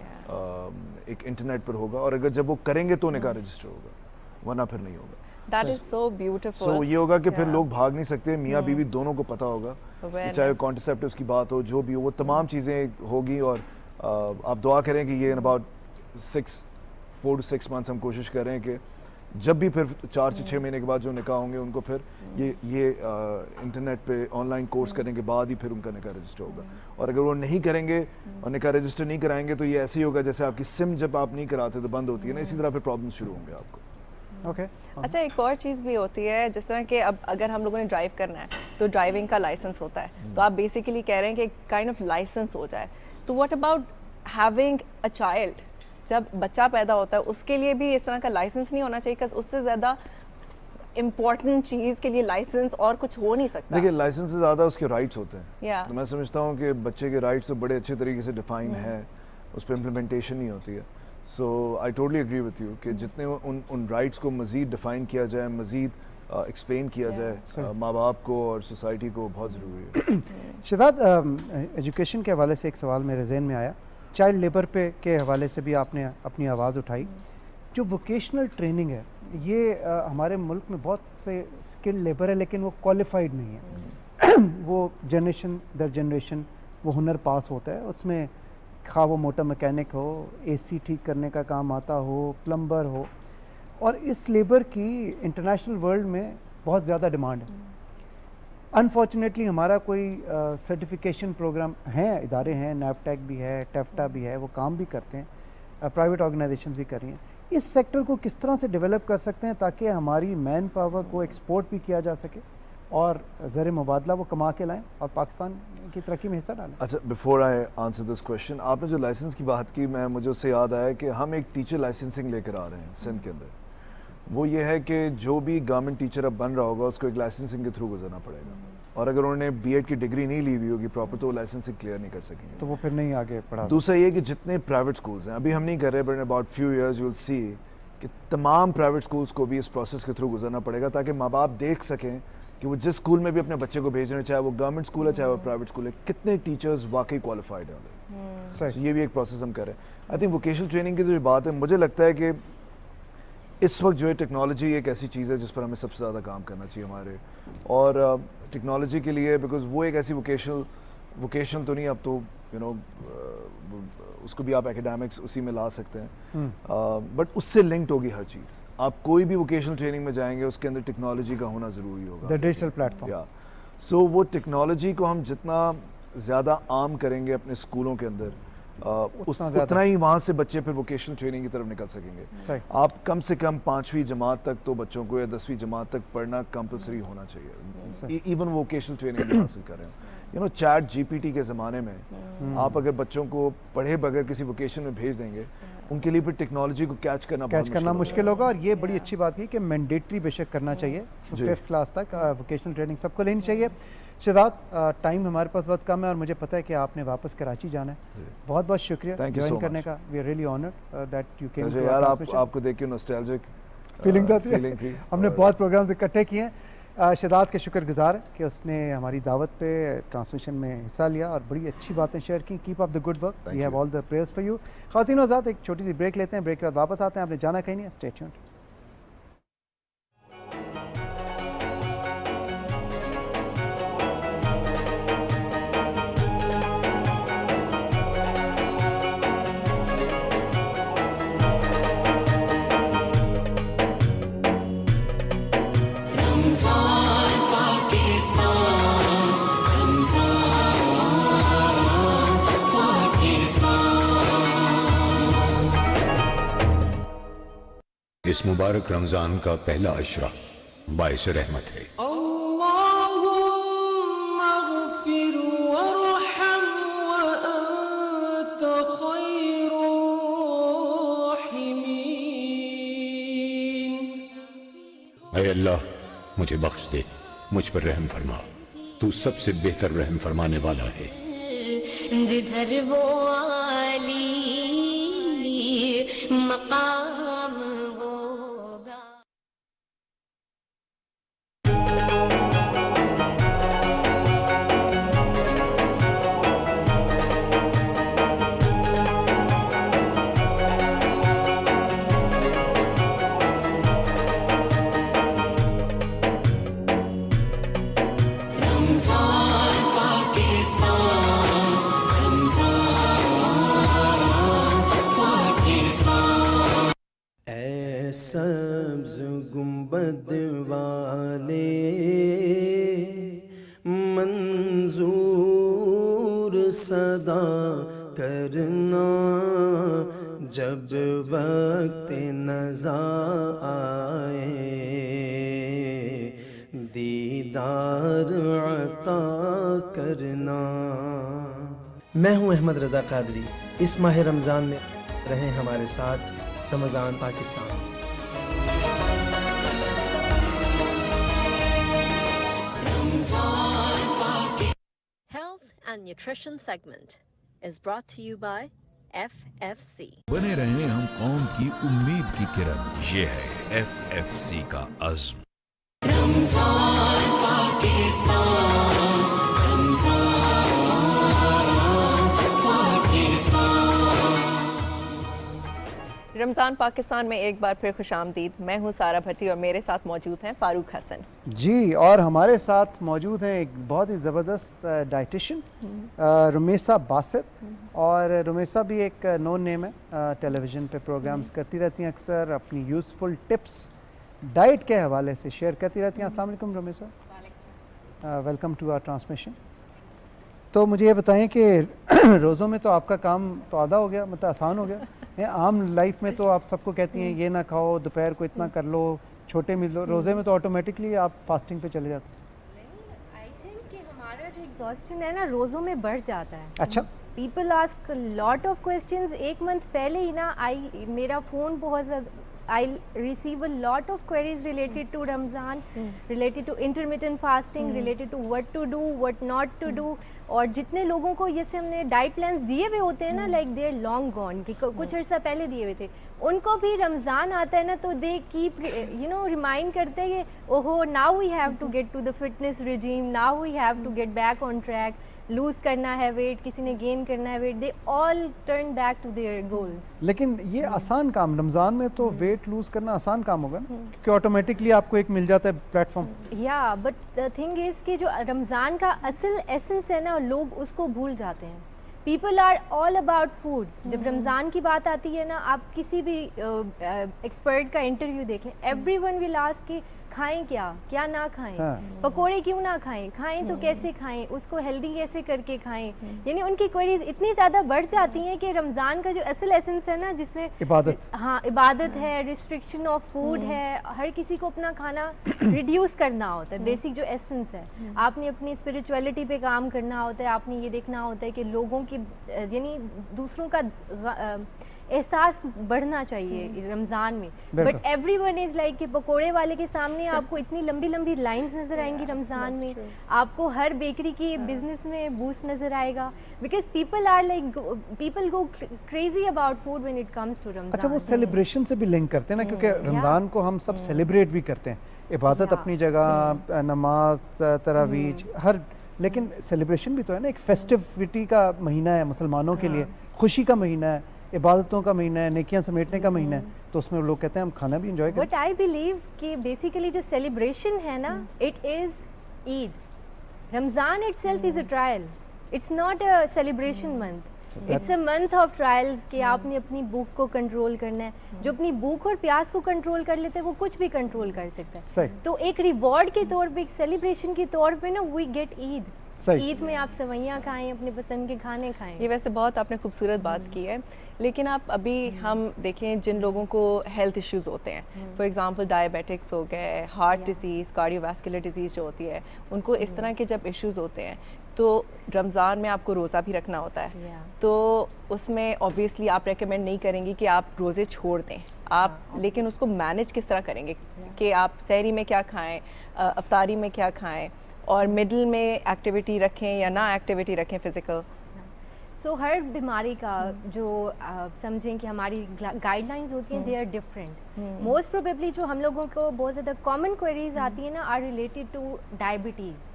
S6: एक इंटरनेट पर होगा, और अगर जब वो करेंगे तो निकाह रजिस्टर होगा, वरना फिर नहीं होगा।
S2: That is so beautiful.
S6: So ये होगा कि फिर लोग भाग नहीं सकते, मियाँ बीवी दोनों को पता होगा, चाहे कॉन्ट्रसेप्टिव्स की बात हो, जो भी हो, वो तमाम चीज़ें होगी। और आप दुआ करें कि ये इन अबाउट 4 to 6 मंथ्स हम कोशिश कर रहे हैं कि जब भी फिर 4 से 6 महीने के बाद जो निकाह होंगे, उनको फिर ये इंटरनेट पे ऑनलाइन कोर्स करने के बाद ही फिर उनका निकाह रजिस्टर होगा। और अगर वो नहीं करेंगे और निकाह रजिस्टर नहीं कराएंगे, तो ये ऐसे ही होगा जैसे आपकी सिम जब आप नहीं कराते तो बंद होती है ना, इसी तरह फिर प्रॉब्लम शुरू होंगे आपको।
S1: ओके।
S2: अच्छा, एक और चीज़ भी होती है, जिस तरह कि अब अगर हम लोगों ने ड्राइव करना है तो ड्राइविंग का लाइसेंस होता है, तो आप बेसिकली कह रहे हैं कि काइंड ऑफ लाइसेंस हो जाए, तो what about having a child? जब बच्चा पैदा होता है उसके लिए भी इस तरह का लाइसेंस नहीं होना चाहिए? बिकॉज उससे ज़्यादा इम्पॉर्टेंट चीज़ के लिए लाइसेंस और कुछ हो नहीं सकता।
S6: देखिए, लाइसेंस से ज़्यादा उसके राइट्स होते हैं।
S2: Yeah.
S6: तो मैं समझता हूँ कि बच्चे के राइट्स तो बड़े अच्छे तरीके से डिफाइन है, उस पर इम्प्लीमेंटेशन नहीं होती है। So I totally agree with you कि जितने उन राइट्स को मज़ीद डिफाइन किया जाए, मज़ीद एक्सप्लेन किया जाए माँ बाप को और सोसाइटी को, बहुत ज़रूरी है।
S1: शहजाद, एजुकेशन के हवाले से एक सवाल मेरे जहन में आया, चाइल्ड लेबर पे के हवाले से भी आपने अपनी आवाज़ उठाई। जो वोकेशनल ट्रेनिंग है, ये हमारे मुल्क में बहुत से स्किल्ड लेबर है, लेकिन वो क्वालिफाइड नहीं है। वो जनरेशन दर जनरेशन वो हुनर पास होता है, उसमें खा वो मोटर मैकेनिक हो, AC ठीक करने का काम आता हो, प्लम्बर हो, और इस लेबर की इंटरनेशनल वर्ल्ड में बहुत ज़्यादा डिमांड है। अनफॉर्चुनेटली हमारा कोई सर्टिफिकेशन प्रोग्राम हैं, इदारे हैं, NAFTAC भी है, टेफ्टा भी है, वो काम भी करते हैं, प्राइवेट ऑर्गेनाइजेशन भी कर रही हैं। इस सेक्टर को किस तरह से डेवलप कर सकते हैं ताकि हमारी मैन पावर को एक्सपोर्ट भी किया जा सके और ज़र मुबादला वो कमा के लाएं और पाकिस्तान की तरक्की में हिस्सा डालें?
S6: अच्छा, before I answer this question, आपने जो लाइसेंस की बात की, मुझे उससे याद आया कि हम एक टीचर लाइसेंसिंग लेकर आ रहे हैं सिंध के अंदर। वो ये है कि जो भी गवर्नमेंट टीचर अब बन रहा होगा, उसको एक लाइसेंसिंग के थ्रू गुजरना पड़ेगा। और अगर उन्होंने बीएड की डिग्री नहीं ली हुई होगी प्रॉपर तो वो लाइसेंसिंग क्लियर नहीं कर सकेंगे।
S1: तो वो फिर नहीं आगे पढ़ा।
S6: दूसरा ये कि जितने प्राइवेट स्कूल्स हैं, अभी हम नहीं कर रहे, but in about few years you will see कि तमाम प्राइवेट स्कूल्स को भी इस प्रोसेस के थ्रू गुजरना पड़ेगा, ताकि माँ बाप देख सकें कि वो जिस स्कूल में भी अपने बच्चे को भेज रहे हैं, चाहे वो गवर्नमेंट स्कूल है चाहे वो प्राइवेट स्कूल है, कितने टीचर्स वाकई क्वालिफाइड हैं। तो ये भी एक प्रोसेस हम कर रहे हैं। आई थिंक वोकेशनल ट्रेनिंग की जो बात है, मुझे लगता है कि इस वक्त जो है टेक्नोलॉजी एक ऐसी चीज़ है जिस पर हमें सबसे ज़्यादा काम करना चाहिए हमारे, और टेक्नोलॉजी के लिए, बिकॉज वो एक ऐसी वोकेशनल तो नहीं, अब तो यू नो उसको भी आप एकेडमिक्स उसी में ला सकते हैं, बट उससे लिंक्ड होगी हर चीज़। आप कोई भी वोकेशनल ट्रेनिंग में जाएंगे उसके अंदर टेक्नोलॉजी का होना ज़रूरी होगा,
S1: द डिजिटल प्लेटफॉर्म।
S6: या सो वो टेक्नोलॉजी को हम जितना ज़्यादा आम करेंगे अपने स्कूलों के अंदर, उतना ही वहाँ से बच्चे फिर वोकेशनल ट्रेनिंग की तरफ निकल सकेंगे। आप कम से कम 5वीं जमात तक तो बच्चों को या 10वीं जमात तक पढ़ना कंपलसरी होना चाहिए, इवन वोकेशनल ट्रेनिंग भी हासिल करें। यू नो चैट जीपीटी के ज़माने में आप अगर बच्चों को पढ़े बगैर किसी वोकेशन में भेज देंगे, उनके लिए फिर टेक्नोलॉजी को कैच करना
S1: मुश्किल होगा। और ये बड़ी अच्छी बात है कि मैंडेटरी बेशक करना चाहिए 5th क्लास तक वोकेशनल ट्रेनिंग सबको लेनी चाहिए। शहजाद, टाइम हमारे पास बहुत कम है और मुझे पता है कि आपने वापस कराची जाना है। बहुत बहुत शुक्रिया ज्वाइन करने का। We are really honoured that you came.
S6: यार आपको देख के नॉस्टैल्जिक
S1: फीलिंग थी। हमने बहुत प्रोग्राम्स इकट्ठे किए हैं। शहजाद के शुक्रगुजार कि उसने हमारी दावत पे ट्रांसमिशन में हिस्सा लिया और बड़ी अच्छी बातें शेयर की। Keep up the good work, we have all the prayers for you. ख़वातीन और हज़रात, एक छोटी सी ब्रेक लेते हैं, ब्रेक के बाद वापस आते हैं। आपने जाना कहीं नहीं है, स्टे ट्यून्ड।
S9: इस मुबारक रमजान का पहला अशरा बाइस रहमत है। ऐ अल्लाह, मुझे बख्श दे, मुझ पर रहम फरमा, तू सबसे बेहतर रहम फरमाने वाला है।
S10: जिधर वो आली मकाम होगा।
S5: रमजान पाकिस्तान,
S8: ऐ सब्ज़ गुंबद वाले मंजूर सदा करना, जब वक्त नज़ा आए दीदार अता करना। मैं हूं अहमद रज़ा कादरी। इस माह रमज़ान में रहें हमारे साथ। Ramzan Pakistan.
S11: Health and Nutrition segment is brought to you by FFC.
S12: बने रहें हम कौम की उम्मीद की किरण, ये है FFC का अज़्म।
S5: रमजान पाकिस्तान,
S2: रमज़ान पाकिस्तान में एक बार फिर खुशामदीद। मैं हूँ सारा भट्टी और मेरे साथ मौजूद हैं फ़ारूक हसन
S1: जी, और हमारे साथ मौजूद हैं एक बहुत ही ज़बरदस्त डाइटिशियन रुमेसा बासित। और रुमेसा भी एक नोन नेम है, टेलीविज़न पे प्रोग्राम्स करती रहती हैं, अक्सर अपनी यूज़फुल टिप्स डाइट के हवाले से शेयर करती रहती हैं। अस्सलाम वालेकुम Rumaisa, welcome to our transmission. तो मुझे ये बताएं कि रोज़ों में तो आपका काम तो आधा हो गया, मतलब आसान हो गया। आम लाइफ में तो आप सबको कहती हैं ये ना खाओ, दोपहर को इतना कर लो, छोटे मील लो। रोज़े में तो ऑटोमेटिकली आप फास्टिंग पे चले जाते हैं।
S13: आई थिंक कि हमारा जो एग्जॉस्शन है ना रोज़ों में बढ़ जाता है।
S1: अच्छा,
S13: people ask lot of questions. एक मंथ पहले ही ना मेरा फ़ोन बहुत ज़्यादा I receive a lot of queries related to Ramzan, related to intermittent fasting, related to what to do, what not to do. और जितने लोगों को जैसे हमने डाइट प्लान्स दिए हुए होते हैं ना, like they are long gone, कि कुछ अर्सा पहले दिए हुए थे, उनको भी रमज़ान आता है ना तो they keep you know remind करते हैं कि ओहो now we have to get to the fitness regime, now we have to get back on track, lose करना है वेट, किसी ने गेन करना है weight, they all turn back to their goals.
S1: लेकिन ये आसान काम, रमज़ान में तो वेट लूज करना आसान काम होगा ना, क्योंकि ऑटोमेटिकली आपको एक मिल जाता है प्लेटफॉर्म।
S13: या बट द थिंग इज कि जो रमज़ान का असल एसेंस है ना, लोग उसको भूल जाते हैं। People are all about food. जब रमज़ान की बात आती है ना, आप किसी भी एक्सपर्ट का इंटरव्यू देखें, एवरीवन विल आस्क कि खाएं क्या, क्या ना खाएं, पकोड़े क्यों ना खाएं, खाएं तो कैसे खाएं, उसको हेल्दी कैसे करके खाएं। यानी उनकी क्वेरीज इतनी ज़्यादा बढ़ जाती हैं कि रमज़ान का जो असल एसेंस है ना, जिसमें
S1: इबादत,
S13: हाँ इबादत है, रिस्ट्रिक्शन ऑफ फूड है, हर किसी को अपना खाना रिड्यूस करना होता है। बेसिक जो एसेंस है, आपने अपनी स्पिरिचुअलिटी पे काम करना होता है, आपने ये देखना होता है कि लोगों की यानी दूसरों का एहसास बढ़ना चाहिए रमज़ान में। बट एवरीवन इज लाइक कि पकोड़े वाले के सामने आपको इतनी लंबी लंबी लाइंस नजर आएंगी रमज़ान में, आपको हर बेकरी की बिजनेस में बूस्ट नजर आएगा, because people are like people go crazy about food when it comes to Ramzan.
S1: अच्छा, वो सेलिब्रेशन से भी लिंक करते हैं ना, क्योंकि रमज़ान को हम सब सेलिब्रेट भी करते हैं, इबादत अपनी जगह, नमाज, तरावीह, हर, लेकिन सेलिब्रेशन भी तो है ना, एक फेस्टिविटी का महीना है मुसलमानों के लिए, खुशी का महीना है, इबादतों का महीना है, नेकियां समेटने का महीना है, तो उसमें लोग कहते हैं हम खाना भी एंजॉय करें।
S13: बट आई बिलीव कि बेसिकली जो सेलिब्रेशन है ना, it is Eid. Ramzan itself is a trial, it's not a celebration month, it's a month of trials कि आपने अपनी भूख को कंट्रोल करना है। जो अपनी भूख और प्यास को कंट्रोल कर लेते हैं वो कुछ भी कंट्रोल कर सकता है। तो एक रिवॉर्ड के तौर पे, एक सेलिब्रेशन के तौर पे ना, वी गेट ईद। ईद में आप सेवैयाँ खाएं, अपने पसंद के खाने खाएं।
S2: ये वैसे बहुत आपने खूबसूरत बात की है, लेकिन आप अभी हम देखें जिन लोगों को हेल्थ इश्यूज़ होते हैं, फॉर एग्जांपल डायबिटिक्स हो गए, हार्ट डिजीज़, कार्डियोवास्कुलर डिजीज़ जो होती है, उनको इस तरह के जब इश्यूज़ होते हैं तो रमज़ान में आपको रोज़ा भी रखना होता है, तो उसमें ऑब्वियसली आप रेकमेंड नहीं करेंगे कि आप रोज़े छोड़ दें आप, लेकिन उसको मैनेज किस तरह करेंगे कि आप सहरी में क्या खाएँ, अफ्तारी में क्या खाएँ, और मिडिल में एक्टिविटी रखें या ना एक्टिविटी रखें फिज़िकल।
S13: सो हर बीमारी का जो समझें कि हमारी गाइडलाइंस होती हैं, they are different. Most probably जो हम लोगों को बहुत ज़्यादा कॉमन क्वेरीज आती है ना, आर रिलेटेड टू डायबिटीज़।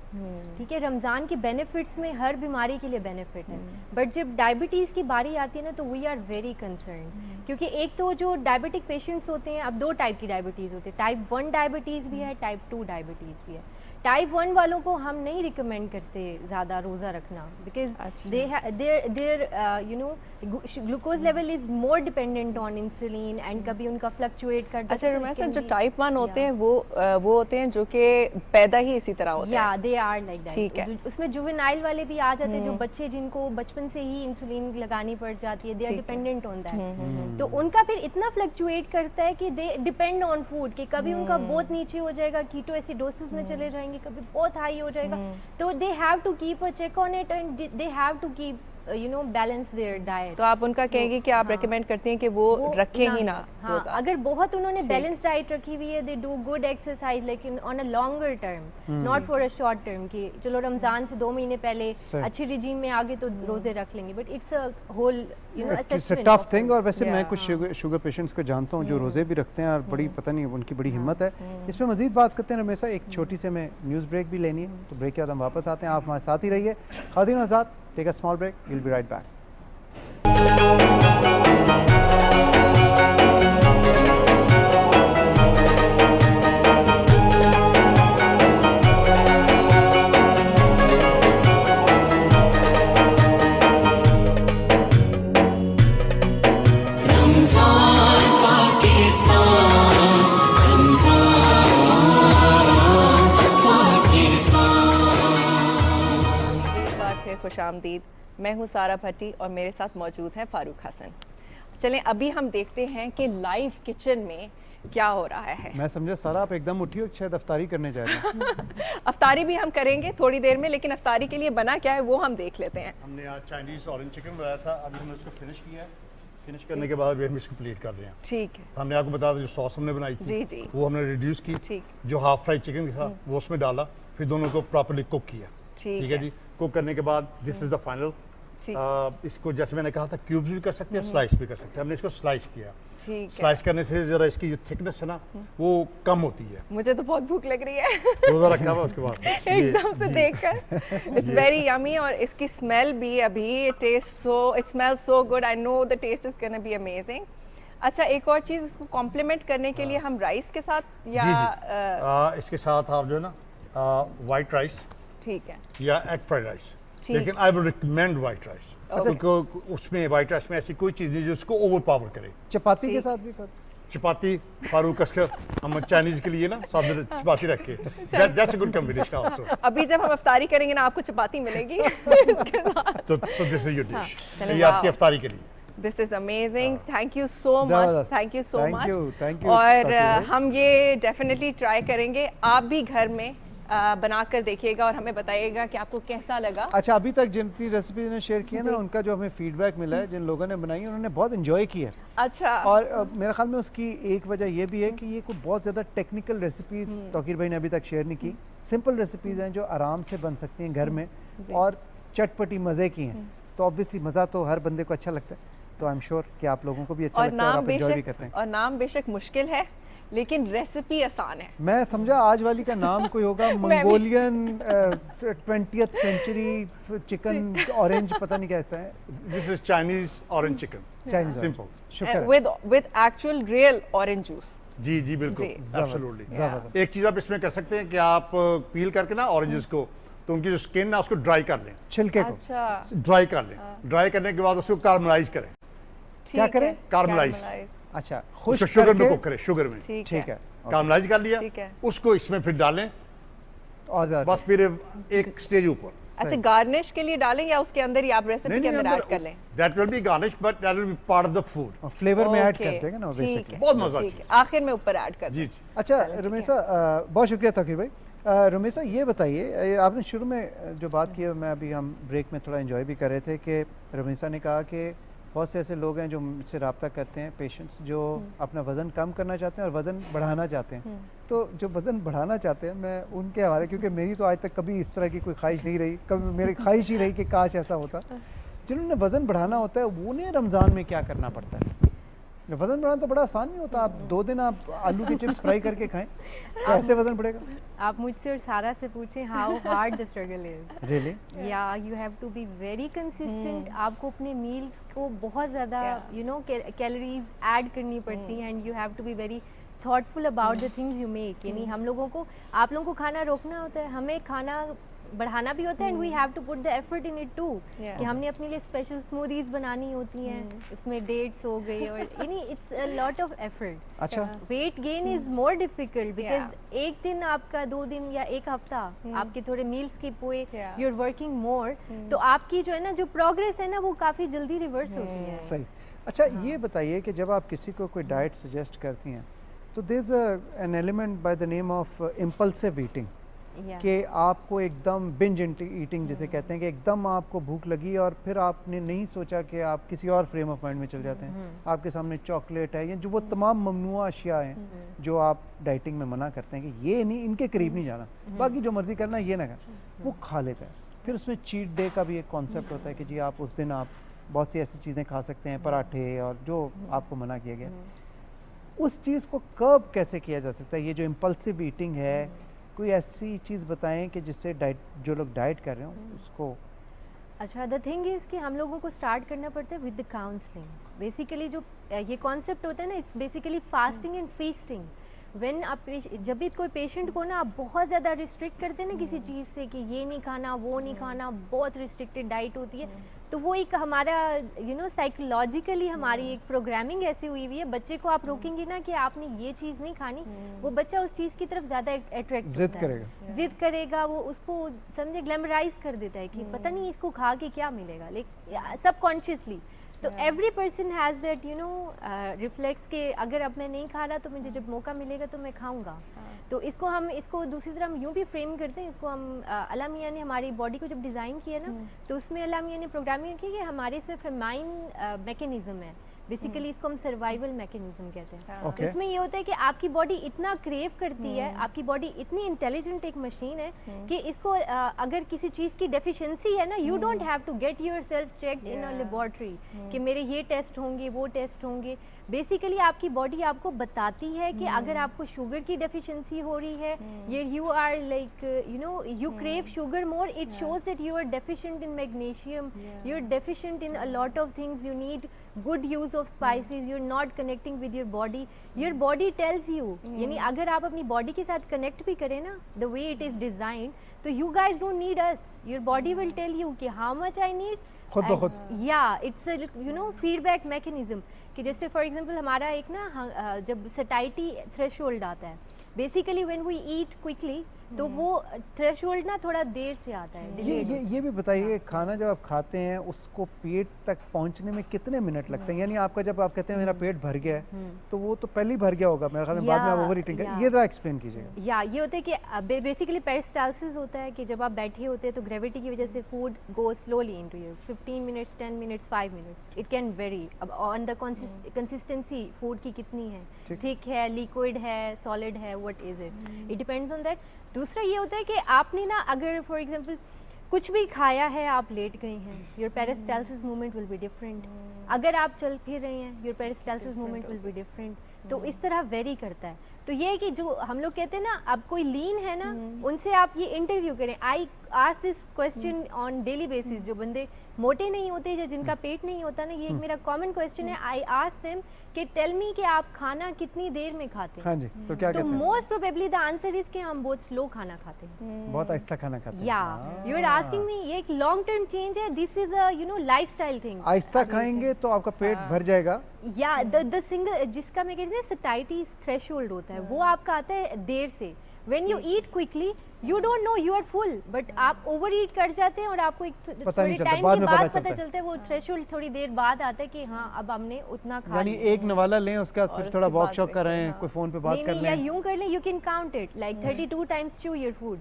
S13: ठीक है, रमज़ान के बेनिफिट्स में हर बीमारी के लिए बेनिफिट है, बट जब डायबिटीज़ की बारी आती है ना, तो वी आर वेरी कंसर्न, क्योंकि एक तो जो डायबिटिक पेशेंट्स होते हैं, अब दो टाइप की डायबिटीज़ होती है, टाइप 1 डायबिटीज़ भी है, टाइप 2 डायबिटीज़ भी है। टाइप 1 वालों को हम नहीं रिकमेंड करते ज़्यादा रोज़ा रखना, because there you know glucose level is more dependent on insulin and कभी उनका फ्लक्चुएट करता है।
S2: अच्छा रमेश, जो टाइप 1 होते हैं वो होते हैं जो कि पैदा ही इसी तरह होते हैं,
S13: या दे आर लाइक दैट।
S2: ठीक है,
S13: उसमें जुवेनाइल वाले भी आ जाते हैं, जो बच्चे जिनको बचपन से ही इंसुलिन लगानी पड़ जाती है, they are dependent on that. तो उनका फिर इतना फ्लक्चुएट करता है कि दे डिपेंड ऑन फूड, कि कभी उनका बहुत नीचे हो जाएगा, कीटो एसिडोसिस में चले जाएंगे, कभी बहुत हाई हो जाएगा, तो they have to keep a check on it and they have to keep you know balance their diet.
S2: तो आप उनका कहेंगे कि आप रेकमेंड करते हैं कि वो रखें ही ना रोज़ा।
S13: अगर बहुत उन्होंने बैलेंस डाइट रखी हुई है, दे डू गुड एक्सरसाइज, लेकिन on a longer term, not for a short term, कि चलो रमज़ान से 2 महीने पहले अच्छी रिजीम में आगे तो रोजे रख लेंगे, but it's a whole you know
S1: it's a tough thing. और वैसे मैं कुछ शुगर पेशेंट्स को जानता हूँ जो रोजे भी रखते हैं, और बड़ी पता नहीं उनकी बड़ी हिम्मत है। इसमें मजीद बात करते हैं हमेशा, एक छोटी से हमें न्यूज़ ब्रेक भी लेनी है, तो ब्रेक के बाद हम वापस आते हैं। आप हमारे साथ ही रहिए। खातिन और आज़ाद, take a small break, will be right back.
S2: खुशामदीद, मैं हूँ सारा भट्टी और मेरे साथ मौजूद हैं फारूक हसन। चलें अभी हम देखते हैं कि लाइव किचन में क्या हो रहा है।
S1: मैं समझा सारा आप एकदम उठी हो, शायद अफ्तारी करने जा रहे हैं।
S2: अफ्तारी भी हम करेंगे थोड़ी देर में, लेकिन अफ्तारी के लिए बना क्या है वो हम देख लेते हैं।
S7: हमने आज चाइनीज़ ऑरेंज चिकन बनाया था, अभी हमने उसको फिनिश किया है, फिनिश करने के बाद भी हम इसको प्लेट कर रहे हैं।
S2: ठीक है।
S7: हमने आपको बताया था जो सॉस हमने बनाई थी
S2: जी जी
S7: वो हमने रिड्यूस की,
S2: ठीक।
S7: जो हाफ फ्राई चिकन था वो उसमें डाला, फिर दोनों को प्रॉपर्ली कुक किया। ठीक है जी। कुक करने के बाद दिस इज द फाइनल। इसको जैसे मैंने कहा था क्यूब्स भी कर सकते हैं, स्लाइस भी कर सकते हैं। हमने इसको स्लाइस किया। स्लाइस करने से जरा इसकी जो थिकनेस है ना वो कम होती है।
S2: मुझे तो बहुत भूख लग रही है
S7: रोजा रखा हुआ उसके बाद
S2: एकदम से देखकर। इट्स वेरी यमी और इसकी स्मेल भी अभी it smells so good. I know the taste is gonna be amazing. अच्छा, एक और चीज़, इसको कॉम्प्लीमेंट करने के लिए हम राइस के साथ या
S7: जी। इसके साथ आप जो है ना वाइट राइस,
S2: ठीक है,
S7: या एग फ्राइड राइस, लेकिन I will recommend white rice. क्योंकि उसमें वाइट राइस में ऐसी कोई चीज़ नहीं जो उसको ओवर पावर करे।
S1: चपाती के साथ भी कर,
S7: चपाती फारूक कसकर हम चाइनीज के लिए ना साथ में चपाती रख के, that's a good combination also.
S2: अभी जब हम इफ्तारी करेंगे ना आपको चपाती मिलेगी इसके साथ।
S7: तो so this is your dish, ये आपकी इफ्तारी के लिए।
S2: This is amazing, thank you so much, thank you so much.
S1: Thank you.
S2: और हम ये डेफिनेटली ट्राई करेंगे, आप भी घर में बनाकर देखिएगा और हमें बताइएगा कि आपको कैसा लगा।
S1: अच्छा, अभी तक जितनी रेसिपी ने शेयर की है ना, उनका जो हमें फीडबैक मिला है, जिन लोगों ने बनाई है उन्होंने बहुत एंजॉय की है।
S2: अच्छा।
S1: और मेरे ख्याल में उसकी एक वजह ये भी है कि ये कोई बहुत ज़्यादा टेक्निकल रेसिपीज़ तौकीर भाई ने अभी तक शेयर नहीं की। सिंपल रेसिपीज़ हैं जो आराम से बन सकती हैं घर में और चटपटी मज़े की हैं। तो ऑब्वियसली मज़ा तो हर बंदे को अच्छा लगता है, तो आई एम श्योर कि आप लोगों को भी अच्छा लगता है और आप एंजॉय भी करते हैं।
S2: और नाम बेशक मुश्किल है लेकिन रेसिपी आसान है।
S1: मैं समझा आज वाली का नाम कोई होगा Mongolian 20th century chicken orange, पता नहीं कैसा है।
S7: This is Chinese orange chicken,
S1: Chinese
S7: simple,
S1: शुक्र,
S2: with actual real orange juice.
S7: जी जी बिल्कुल, एब्सोल्युटली। एक चीज आप इसमें कर सकते हैं कि आप पील करके ना ऑरेंजेस को, तो उनकी जो स्किन ना उसको ड्राई कर लें,
S1: छिलके को
S7: ड्राई कर लें। ड्राई करने के बाद उसको कार्मलाइज करें।
S1: क्या करें?
S7: कार्मलाइज।
S1: अच्छा,
S7: खुश्क शुगर में कुक करें, शुगर में।
S1: ठीक है,
S7: कार्मलाइज कर लिया, उसको इसमें फिर डालें और बस फिर एक स्टेज ऊपर।
S2: अच्छा, गार्निश के लिए डालें या उसके अंदर ही आप रेसिपी के अंदर ऐड कर लें?
S7: That will be garnish but that will be part of the food.
S1: Flavour में ऐड कर देंगे ना बेसिकली,
S7: बहुत मजा आता है।
S2: आखिर में ऊपर ऐड कर।
S7: जी।
S1: अच्छा रमेशा, बहुत शुक्रिया तौकीर भाई। रमेशा ये बताइए, आपने शुरू में जो बात की है, मैं अभी हम ब्रेक में थोड़ा एंजॉय भी कर रहे थे कि रमेशा ने कहा कि बहुत से ऐसे लोग हैं जो मुझसे रब्ता करते हैं, पेशेंट्स जो अपना वज़न कम करना चाहते हैं और वज़न बढ़ाना चाहते हैं। तो जो वज़न बढ़ाना चाहते हैं, मैं उनके हवाले, क्योंकि मेरी तो आज तक कभी इस तरह की कोई ख्वाहिश नहीं रही, कभी मेरी ख्वाहिश ही रही कि काश ऐसा होता। जिन्होंने वज़न बढ़ाना होता है उन्हें रमज़ान में क्या करना पड़ता है? वज़न बढ़ाना तो बड़ा आसान नहीं होता। आप 2 दिन आप आलू की चिप्स फ्राई करके खाएं, तो ऐसे वज़न बढ़ेगा?
S13: आप मुझसे और सारा से पूछें how hard the struggle is.
S1: Really?
S13: Yeah you have to be very consistent. आपको अपने मील्स को बहुत ज़्यादा यू नो कैलोरीज ऐड करनी पड़ती हैं and you have to be very thoughtful about the things you make. यानी हम लोगों को, आप लोगों को खाना रोकना होता है, हमें खाना बढ़ाना भी होता है, and we have to put the effort in it too, कि हमने अपने लिए स्पेशल स्मूदीज बनानी होती हैं, उसमें डेट्स हो गई, और यानी it's a lot of effort.
S1: अच्छा,
S13: weight gain is more difficult because एक दिन आपका, 2 दिन या एक हफ्ता आपके थोड़े मील स्किप हुए, यू आर वर्किंग मोर, तो आपकी जो है ना, जो प्रोग्रेस है ना, वो काफ़ी जल्दी रिवर्स होती है।
S1: सही। अच्छा, ये बताइए कि जब आप किसी को कोई डाइट सजेस्ट करती हैं तो there is an element by the name of impulsive eating, कि आपको एकदम बिंज ईटिंग जिसे कहते हैं, कि एकदम आपको भूख लगी और फिर आपने नहीं सोचा कि आप किसी और फ्रेम ऑफ माइंड में चले जाते हैं, आपके सामने चॉकलेट है या जो वो तमाम ममनुआ अशिया हैं जो आप डाइटिंग में मना करते हैं कि ये नहीं, इनके करीब नहीं जाना, बाकी जो मर्जी करना ये ना करना, वो खा लेता है। फिर उसमें चीट डे का भी एक कॉन्सेप्ट होता है कि जी आप उस दिन आप बहुत सी ऐसी चीज़ें खा सकते हैं, पराठे और जो आपको मना किया गया, उस चीज़ को कर्ब कैसे किया जा सकता है? ये जो इम्पल्सिव ईटिंग है, कोई ऐसी चीज़ बताएं कि जिससे डाइट, जो लोग डाइट कर रहे हो उसको।
S13: अच्छा, द थिंग इज़ कि हम लोगों को स्टार्ट करना पड़ता है विद द काउंसलिंग। बेसिकली जो ये कॉन्सेप्ट होता है ना, it's basically fasting and feasting. When आप, जब भी कोई पेशेंट को ना आप बहुत ज़्यादा रिस्ट्रिक्ट करते हैं ना किसी चीज़ से, कि ये नहीं खाना, वो नहीं खाना, बहुत रिस्ट्रिक्टेड डाइट होती है, तो वो एक हमारा यू नो साइकोलॉजिकली हमारी एक प्रोग्रामिंग ऐसी हुई हुई है। बच्चे को आप रोकेंगे ना कि आपने ये चीज़ नहीं खानी, वो बच्चा उस चीज़ की तरफ ज़्यादा अट्रैक्ट जिद करेगा, वो उसको समझे ग्लैमराइज कर देता है कि पता नहीं इसको खा के क्या मिलेगा, लेकिन सबकॉन्शियसली। तो every person has that you know reflex के अगर अब मैं नहीं खा रहा तो मुझे जब मौका मिलेगा तो मैं खाऊंगा। तो इसको हम, इसको दूसरी तरह हम यूँ भी फ्रेम करते हैं, इसको हम अल्लाह मियाँ ने हमारी बॉडी को जब डिज़ाइन किया ना, तो उसमें अल्लाह मियाँ ने प्रोग्रामिंग की कि हमारे इसमें फेमाइन मैकेनिज़्म है, बेसिकली इसको हम सर्वाइवल मैकेनिज्म कहते हैं।
S1: Okay.
S13: इसमें ये होता है कि आपकी बॉडी इतना क्रेव करती है, आपकी बॉडी इतनी इंटेलिजेंट एक मशीन है कि इसको अगर किसी चीज़ की डेफिशिएंसी है ना, you don't have to get yourself checked in a laboratory कि मेरे ये टेस्ट होंगे, वो टेस्ट होंगे। बेसिकली आपकी बॉडी आपको बताती है कि अगर आपको शुगर की डेफिशिएंसी हो रही है, you are like you know you crave sugar more, it shows that you are deficient in magnesium, you are deficient in a lot of things, you need good use of spices, you're not connecting with your body, your body tells you, यानी अगर आप अपनी body के साथ connect भी करें ना, the way it is designed, तो you guys don't need us, your body will tell you कि how much I need,
S1: खुद ब खुद।
S13: yeah, it's a you know feedback mechanism कि जैसे for example हमारा एक ना जब satiety threshold आता है, basically when we eat quickly तो वो थ्रेशोल्ड ना थोड़ा देर से आता है।
S1: ये भी बताइए, खाना जब आप खाते हैं उसको पेट तक पहुंचने में कितने मिनट लगते हैं? यानी आपका जब आप कहते हैं मेरा पेट भर गया है तो वो तो पहले ही भर गया होगा मेरे ख्याल में, बाद में आप ओवर ईटिंग कर, ये जरा एक्सप्लेन कीजिएगा।
S13: या ये होता है कि बेसिकली पेरिस्टाल्सिस होता है कि जब आप बैठे होते हैं तो ग्रेविटी की वजह से food go slowly into you, 15 minutes, 10 minutes, 5 minutes, it can very on the consistency food की कितनी है, थिक है, लिक्विड है, सॉलिड है, what is it depends on that. दूसरा ये होता है कि आपने ना अगर फॉर एग्जांपल कुछ भी खाया है, आप लेट गई हैं, your peristalsis movement will be different. अगर आप चल फिर रही हैं, your peristalsis movement will be different. तो इस तरह वेरी करता है। तो ये है कि जो हम लोग कहते हैं ना, अब कोई लीन है ना, उनसे आप ये इंटरव्यू करें, I ask this question on daily basis. जो बंदे मोटे नहीं होते या जिनका पेट नहीं होता ना, ये एक मेरा कॉमन क्वेश्चन है, आई आस्क देम कि टेल मी कि आप खाना कितनी देर में खाते हैं।
S1: हाँ जी, तो क्या कहते हैं?
S13: Most probably the answer is कि हम बहुत स्लो खाना खाते हैं,
S1: बहुत आहिस्ता खाना खाते हैं।
S13: या यू आर आस्किंग मी, ये एक लॉन्ग टर्म चेंज है, this is a you know lifestyle thing.
S1: आहिस्ता खाएंगे तो आपका पेट भर जाएगा।
S13: या द सिंगल जिसका मैं कहती हूँ सटाइटी थ्रेशोल्ड होता है, वो आपका आता है देर से। When you eat quickly you don't know you are full, but आप ओवर ईट कर जाते हैं और आपको एक थोड़े टाइम के बाद पता चलता है, वो थ्रेशोल्ड थोड़ी देर बाद आता है कि हाँ अब हमने उतना खा
S1: यानी एक नवाला लें, उसका फिर थोड़ा वॉक शॉक कर रहे हैं, कोई फोन पे बात कर लें,
S13: या यूं कर लें, you can count it like 32 times chew your food,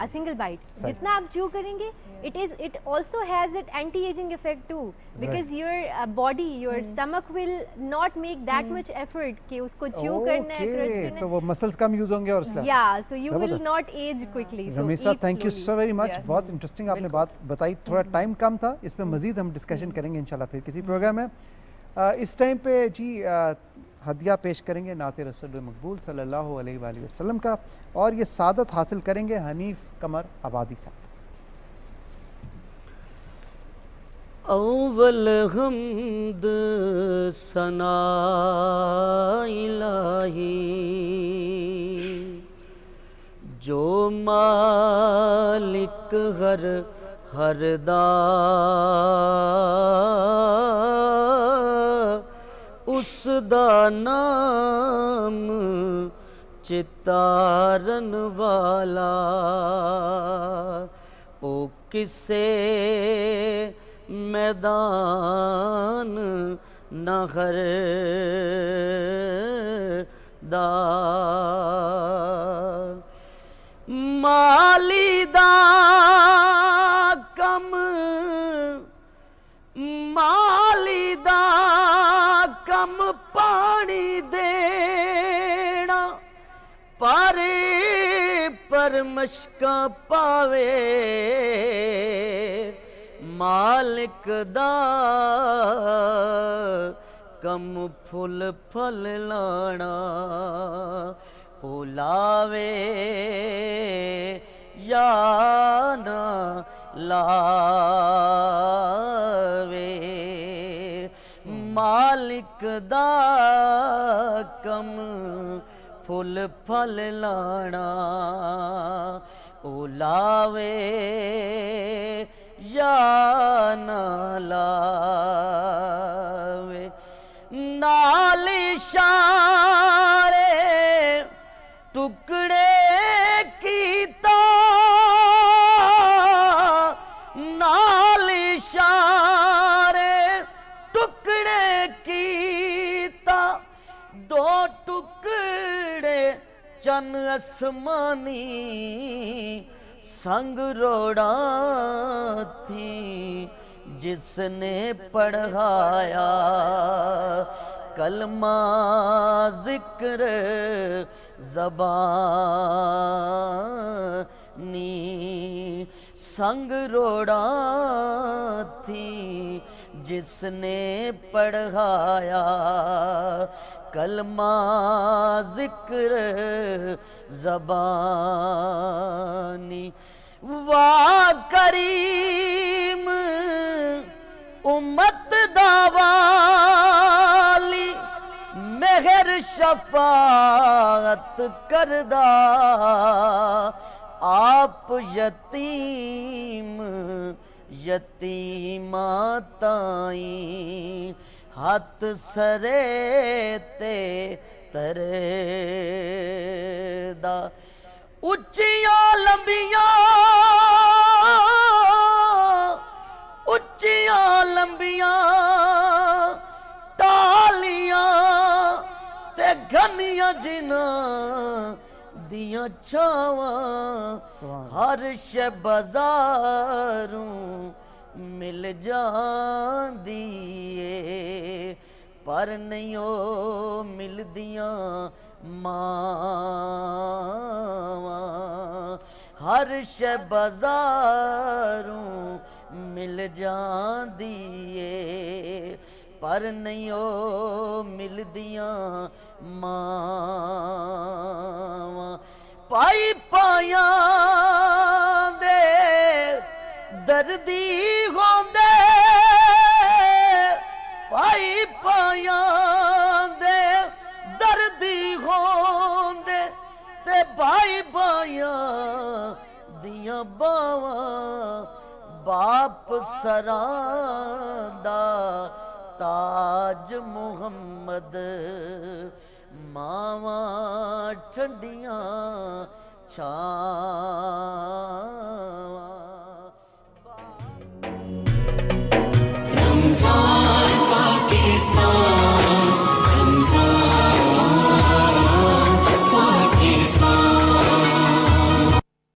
S13: a single bite. जितना आप च्यू करेंगे, it also has it anti ageing effect too, because your body, your stomach will not make that much effort कि उसको chew करना है, crunch करना है,
S1: तो वो मसल्स कम यूज होंगे और इसलिए
S13: या so you will not age quickly.
S1: Ramesha, thank you so very much, बहुत इंटरेस्टिंग आपने बात बताई। थोड़ा टाइम कम था, इस पे मजीद हम डिस्कशन करेंगे इंशाल्लाह फिर किसी प्रोग्राम में। इस टाइम पे जी हदिया पेश करेंगे नाते रसूल मकबूल सल्लल्लाहु अलैहि वसल्लम का, और ये सादत हासिल करेंगे हनीफ कमर आबादी साहब।
S14: अव्वल हम्द सना इलाही जो मालिक हर दा, उस दा नाम चितारन वाला, ओ किसे मैदान नहर दा, माली दा कम, माली दा कम पानी देना, पर मशका पावे मालिक दा कम फुल फल लाना, ओ लावे या ना लावे, मालिक दा कम फुल फल लाना, ओ लावे या ना लावे, नाल इशारे टुकड़े कीता, नाल इशारे टुकड़े कीता, दो टुकड़े चन आसमानी संग रोड़ा थी, जिसने पढ़ाया कलमा जिक्र ज़बानी, संग रोड़ा थी जिसने पढ़ाया कलमा जिक्र ज़बानी। वाह करीम उम्मत दावाली, मेहर शफाअत करदा, आप यतीम यतीमा ताई हथ सरे ते तरदा। उच्चियां लंबियां टालियां ते घनियां जिन्हां दियां छावां हर शै बाजारों मिल जांदी ए, पर नहीं ओ मिलदियां मावां। हर शै बाजारों मिल जांदी ए, पर नहीं ओ मिलदियां मावां। पाई पाया दे दर्दी होंदे, पाई पाया दे दर्दी होंदे, ते भाई भाइया दियां बावां बाप सरांदा ताज मुहम्मद, मावां ठंडियां छावां।
S5: रमजान पाकिस्तान।